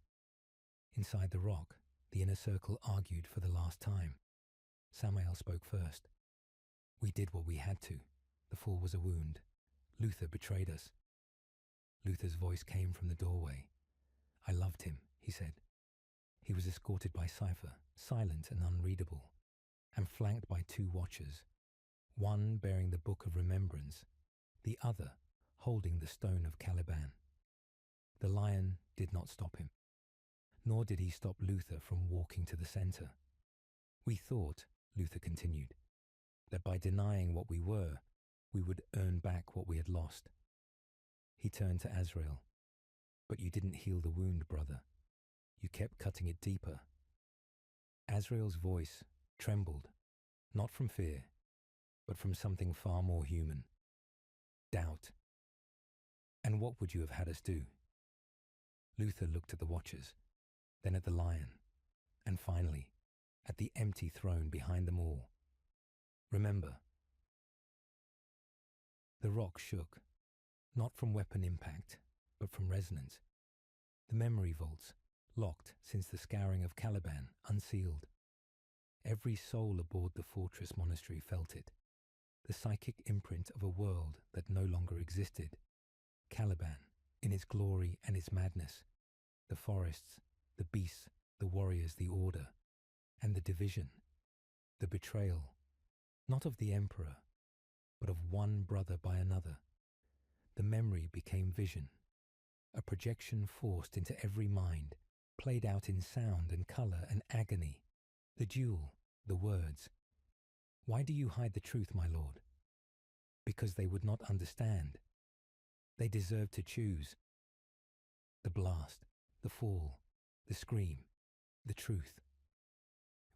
Inside the rock, the inner circle argued for the last time. Samael spoke first. "We did what we had to. The fall was a wound. Luther betrayed us." Luther's voice came from the doorway. "I loved him," he said. He was escorted by Cypher, silent and unreadable, and flanked by 2 watchers, one bearing the Book of Remembrance, the other holding the Stone of Caliban. The lion did not stop him, nor did he stop Luther from walking to the center. "We thought," Luther continued, that by denying what we were, we would earn back what we had lost. He turned to Azrael. But you didn't heal the wound, brother. You kept cutting it deeper. Azrael's voice trembled, not from fear, but from something far more human. Doubt. And what would you have had us do? Luther looked at the watchers, then at the lion, and finally, at the empty throne behind them all. Remember. The rock shook, not from weapon impact, but from resonance. The memory vaults, locked since the scouring of Caliban, unsealed. Every soul aboard the fortress monastery felt it, the psychic imprint of a world that no longer existed. Caliban, in its glory and its madness, the forests, the beasts, the warriors, the order, and the division, the betrayal, not of the emperor, but of one brother by another. The memory became vision, a projection forced into every mind, played out in sound and colour and agony, the duel, the words. Why do you hide the truth, my lord? Because they would not understand. They deserve to choose. The blast, the fall, the scream, the truth.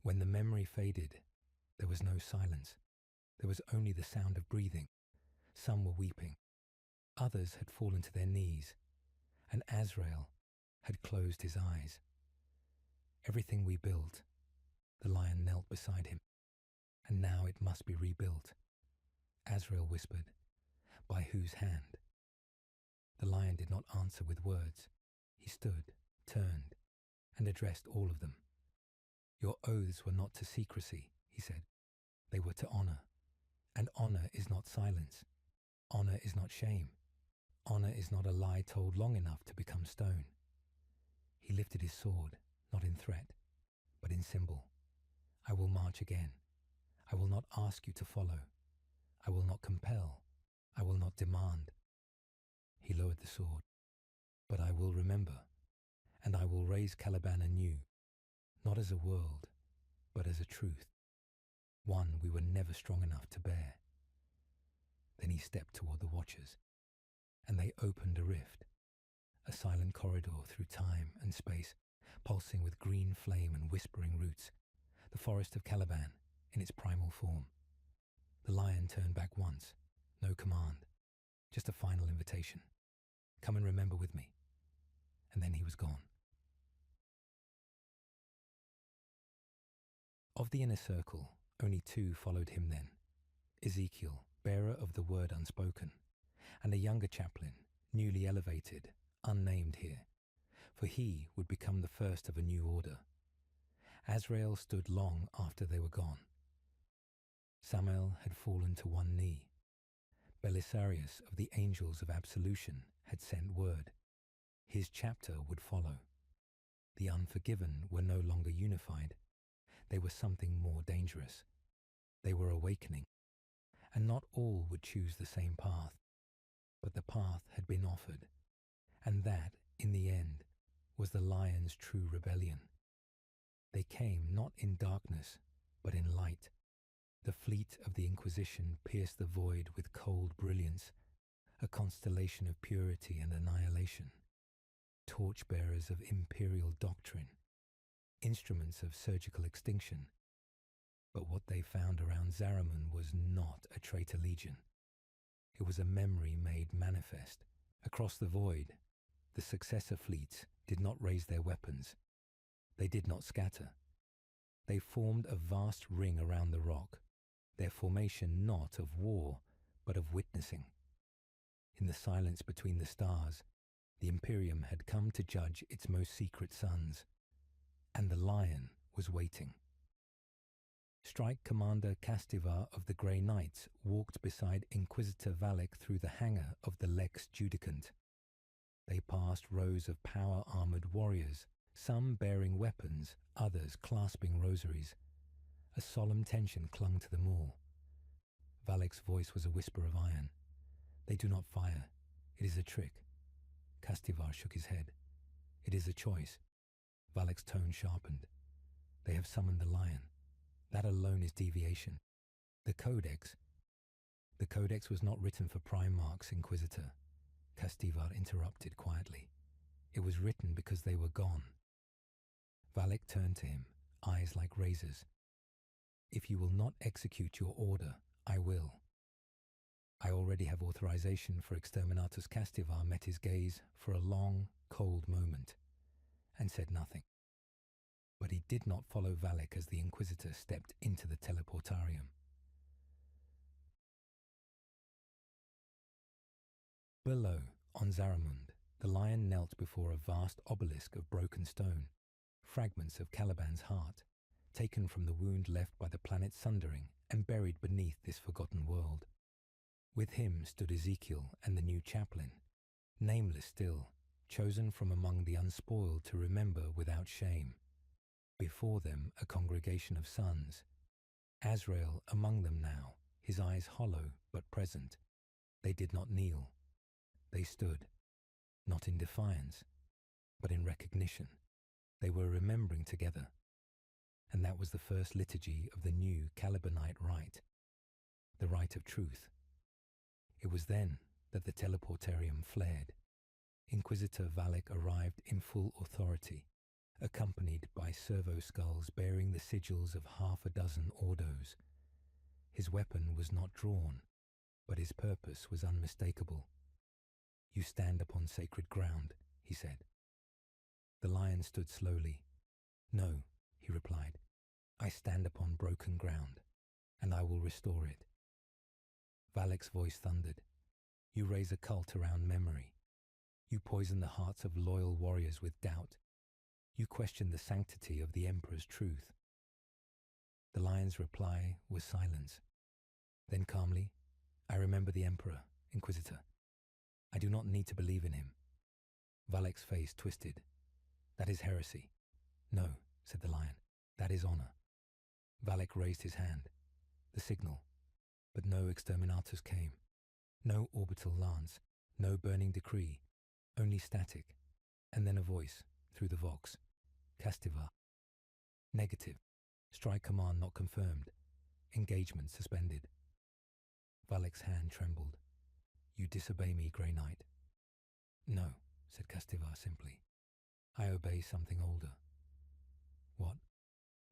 When the memory faded, there was no silence. There was only the sound of breathing. Some were weeping. Others had fallen to their knees, and Azrael had closed his eyes. Everything we built, the lion knelt beside him, and now it must be rebuilt. Azrael whispered, by whose hand? The lion did not answer with words. He stood, turned, and addressed all of them. Your oaths were not to secrecy, he said. They were to honor. And honor is not silence. Honor is not shame. Honor is not a lie told long enough to become stone. He lifted his sword, not in threat, but in symbol. I will march again. I will not ask you to follow. I will not compel. I will not demand. He lowered the sword. But I will remember, and I will raise Caliban anew, not as a world, but as a truth, one we were never strong enough to bear. Then he stepped toward the watchers, and they opened a rift, a silent corridor through time and space, pulsing with green flame and whispering roots, the forest of Caliban in its primal form. The lion turned back once, no command, just a final invitation. Come and remember with me. And then he was gone. Of the inner circle, only two followed him then. Ezekiel, bearer of the word unspoken, and a younger chaplain, newly elevated, unnamed here, for he would become the first of a new order. Azrael stood long after they were gone. Samael had fallen to one knee. Belisarius of the Angels of Absolution had sent word. His chapter would follow. The unforgiven were no longer unified. They were something more dangerous. They were awakening. And not all would choose the same path. But the path had been offered. And that, in the end, was the lion's true rebellion. They came not in darkness, but in light. The fleet of the Inquisition pierced the void with cold brilliance, a constellation of purity and annihilation. Torchbearers of imperial doctrine, instruments of surgical extinction. But what they found around Zariman was not a traitor legion. It was a memory made manifest. Across the void, the successor fleets did not raise their weapons. They did not scatter. They formed a vast ring around the rock, their formation not of war, but of witnessing. In the silence between the stars, the Imperium had come to judge its most secret sons, and the lion was waiting. Strike Commander Castivar of the Grey Knights walked beside Inquisitor Valak through the hangar of the Lex Judicant. They passed rows of power-armoured warriors, some bearing weapons, others clasping rosaries. A solemn tension clung to them all. Valak's voice was a whisper of iron. They do not fire. It is a trick. Castivar shook his head. It is a choice. Valak's tone sharpened. They have summoned the lion. That alone is deviation. The Codex. The Codex was not written for Primarch's Inquisitor, Castivar interrupted quietly. It was written because they were gone. Valak turned to him, eyes like razors. If you will not execute your order, I will. I already have authorization for Exterminatus. Castivar met his gaze for a long, cold moment, and said nothing. But he did not follow Valak as the Inquisitor stepped into the teleportarium. Below, on Zaramund, the lion knelt before a vast obelisk of broken stone, fragments of Caliban's heart, taken from the wound left by the planet's sundering and buried beneath this forgotten world. With him stood Ezekiel and the new chaplain, nameless still, chosen from among the unspoiled to remember without shame. Before them a congregation of sons, Azrael among them now, his eyes hollow but present. They did not kneel. They stood, not in defiance, but in recognition. They were remembering together, and that was the first liturgy of the new Calibanite rite, the rite of truth. It was then that the teleportarium flared. Inquisitor Valak arrived in full authority, accompanied by servo skulls bearing the sigils of 6 ordos. His weapon was not drawn, but his purpose was unmistakable. You stand upon sacred ground, he said. The lion stood slowly. No, he replied. I stand upon broken ground, and I will restore it. Valak's voice thundered. You raise a cult around memory. You poison the hearts of loyal warriors with doubt. You question the sanctity of the Emperor's truth. The lion's reply was silence. Then calmly, I remember the Emperor, Inquisitor. I do not need to believe in him. Valak's face twisted. That is heresy. No, said the lion. That is honor. Valak raised his hand. The signal. But no exterminatus came. No orbital lance. No burning decree. Only static. And then a voice, through the vox. Castivar. Negative. Strike command not confirmed. Engagement suspended. Valak's hand trembled. You disobey me, Grey Knight. No, said Castivar simply. I obey something older. What?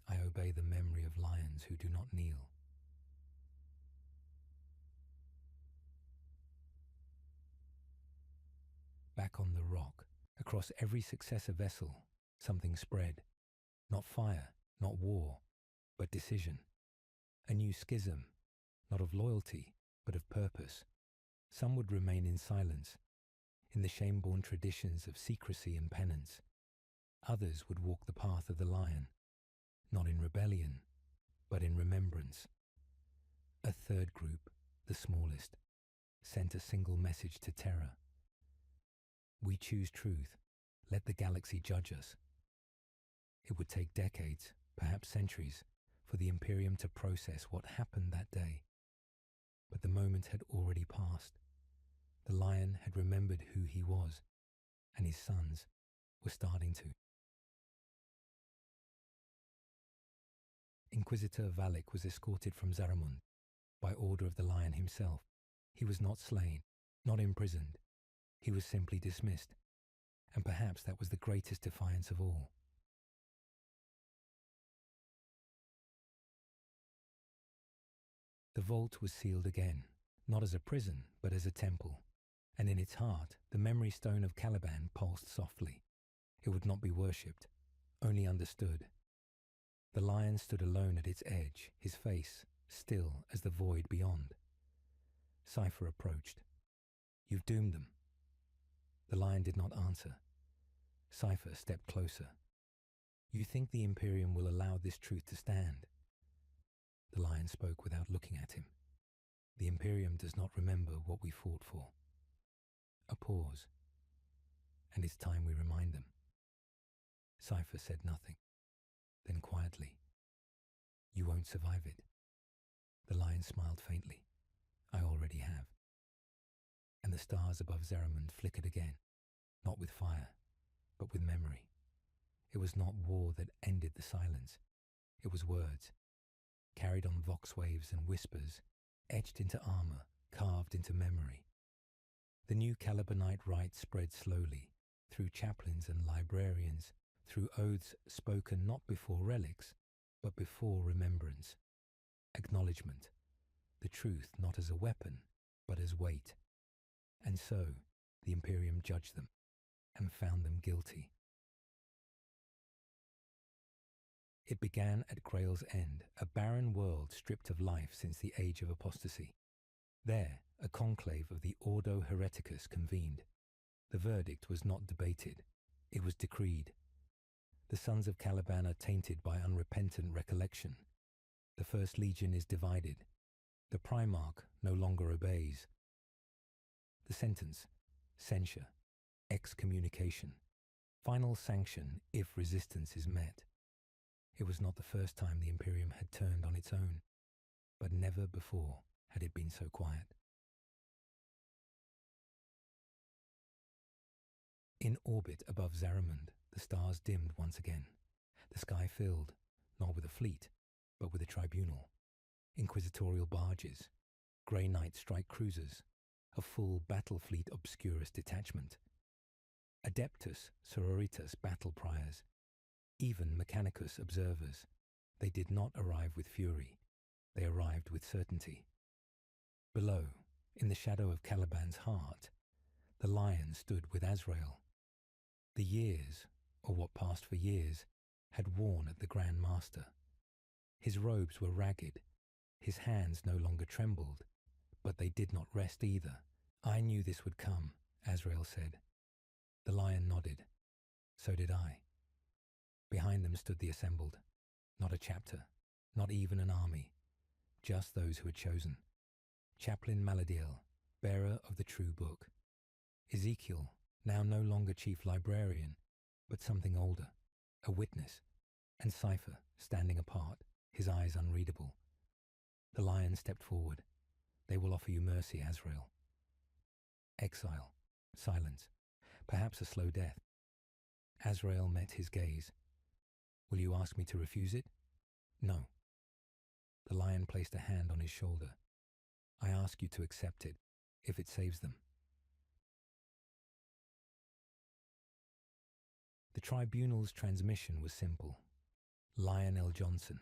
I obey the memory of lions who do not kneel. Back on the rock, across every successor vessel, something spread. Not fire, not war, but decision. A new schism, not of loyalty, but of purpose. Some would remain in silence, in the shame-born traditions of secrecy and penance. Others would walk the path of the lion, not in rebellion, but in remembrance. A third group, the smallest, sent a single message to terror. We choose truth. Let the galaxy judge us. It would take decades, perhaps centuries, for the Imperium to process what happened that day. But the moment had already passed. The lion had remembered who he was, and his sons were starting to. Inquisitor Valak was escorted from Zaramund by order of the lion himself. He was not slain, not imprisoned. He was simply dismissed, and perhaps that was the greatest defiance of all. The vault was sealed again, not as a prison, but as a temple, and in its heart the memory stone of Caliban pulsed softly. It would not be worshipped, only understood. The lion stood alone at its edge, his face still as the void beyond. Cypher approached. You've doomed them. The lion did not answer. Cypher stepped closer. You think the Imperium will allow this truth to stand? The lion spoke without looking at him. The Imperium does not remember what we fought for. A pause. And it's time we remind them. Cypher said nothing. Then quietly, you won't survive it. The lion smiled faintly. I already have. And the stars above Zaramund flickered again, not with fire, but with memory. It was not war that ended the silence. It was words. carried on vox waves and whispers, etched into armor, carved into memory. The new Calibanite rite spread slowly, through chaplains and librarians, through oaths spoken not before relics, but before remembrance. Acknowledgement, the truth not as a weapon, but as weight. And so the Imperium judged them, and found them guilty. It began at Grail's End, a barren world stripped of life since the age of apostasy. There, a conclave of the Ordo Hereticus convened. The verdict was not debated, it was decreed. The sons of Caliban are tainted by unrepentant recollection. The First Legion is divided. The Primarch no longer obeys. The sentence: censure, excommunication, final sanction if resistance is met. It was not the first time the Imperium had turned on its own, but never before had it been so quiet. In orbit above Zaramund, the stars dimmed once again. The sky filled, not with a fleet, but with a tribunal. Inquisitorial barges, grey night strike cruisers, a full battle fleet obscurus detachment. Adeptus Sororitas battle priors, even Mechanicus observers. They did not arrive with fury, they arrived with certainty. Below, in the shadow of Caliban's heart, the lion stood with Azrael. The years, or what passed for years, had worn at the Grand Master. His robes were ragged, his hands no longer trembled, but they did not rest either. I knew this would come, Azrael said. The lion nodded. So did I. Behind them stood the assembled, not a chapter, not even an army, just those who had chosen. Chaplain Maladiel, bearer of the true book. Ezekiel, now no longer chief librarian, but something older, a witness. And Cypher, standing apart, his eyes unreadable. The lion stepped forward. They will offer you mercy, Azrael. Exile, silence, perhaps a slow death. Azrael met his gaze. Will you ask me to refuse it? No. The lion placed a hand on his shoulder. I ask you to accept it, if it saves them. The tribunal's transmission was simple. Lionel Johnson,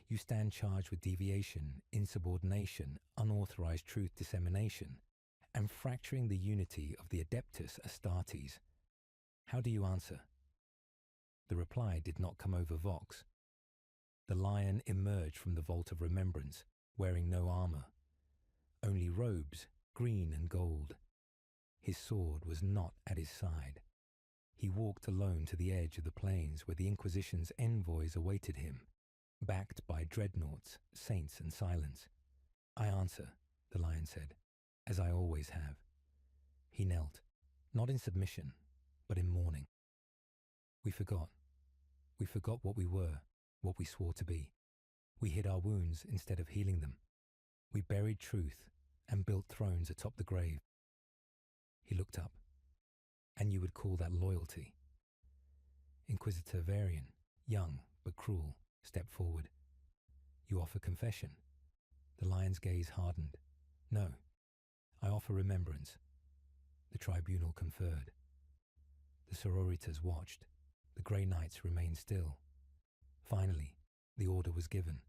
you stand charged with deviation, insubordination, unauthorized truth dissemination, and fracturing the unity of the Adeptus Astartes. How do you answer? The reply did not come over Vox. The lion emerged from the vault of remembrance, wearing no armor, only robes, green and gold. His sword was not at his side. He walked alone to the edge of the plains where the Inquisition's envoys awaited him, backed by dreadnoughts, saints and silence. I answer, the lion said, as I always have. He knelt, not in submission, but in mourning. We forgot. We forgot what we were, what we swore to be. We hid our wounds instead of healing them. We buried truth and built thrones atop the grave. He looked up. And you would call that loyalty. Inquisitor Varian, young but cruel, stepped forward. You offer confession. The lion's gaze hardened. No, I offer remembrance. The tribunal conferred. The sororitas watched. The grey knights remained still. Finally, the order was given.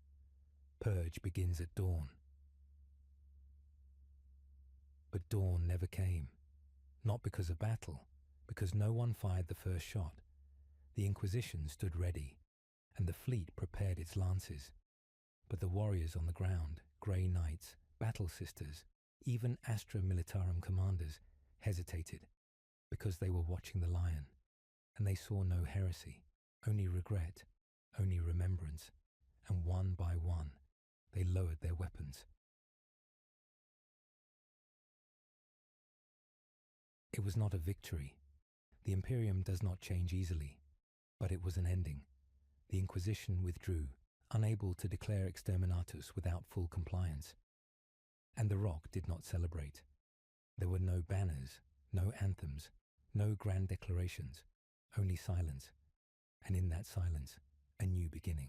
Purge begins at dawn. But dawn never came. Not because of battle, because no one fired the first shot. The Inquisition stood ready, and the fleet prepared its lances. But the warriors on the ground, grey knights, battle sisters, even Astra Militarum commanders, hesitated, because they were watching the lion, and they saw no heresy, only regret, only remembrance, and one by one, they lowered their weapons. It was not a victory. The Imperium does not change easily, but it was an ending. The Inquisition withdrew, unable to declare exterminatus without full compliance. And the Rock did not celebrate. There were no banners, no anthems, no grand declarations, only silence, and in that silence, a new beginning.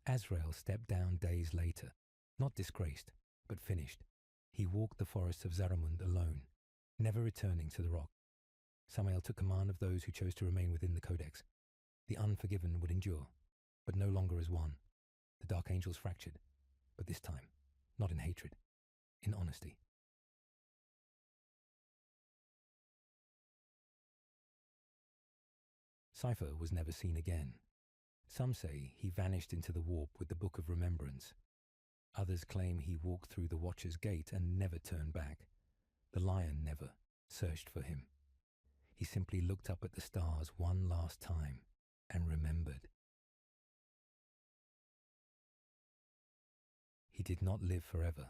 Azrael stepped down days later, not disgraced, but finished. He walked the forests of Zaramund alone, never returning to the rock. Samael took command of those who chose to remain within the Codex. The unforgiven would endure, but no longer as one. The Dark Angels fractured, but this time, not in hatred, in honesty. Cypher was never seen again. Some say he vanished into the warp with the Book of Remembrance. Others claim he walked through the Watcher's Gate and never turned back. The Lion never searched for him. He simply looked up at the stars one last time and remembered. He did not live forever.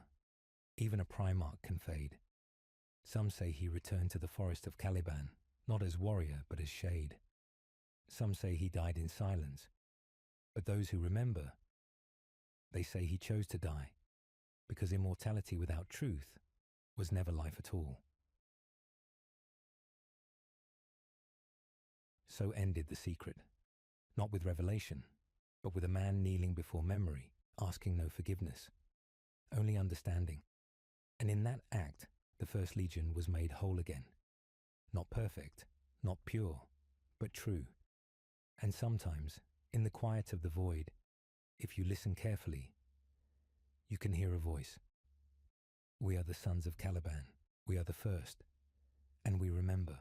Even a Primarch can fade. Some say he returned to the forest of Caliban, not as warrior but as shade. Some say he died in silence, but those who remember, they say he chose to die, because immortality without truth was never life at all. So ended the secret, not with revelation, but with a man kneeling before memory, asking no forgiveness, only understanding. And in that act, the First Legion was made whole again. Not perfect, not pure, but true. And sometimes, in the quiet of the void, if you listen carefully, you can hear a voice. We are the sons of Caliban. We are the first, and we remember.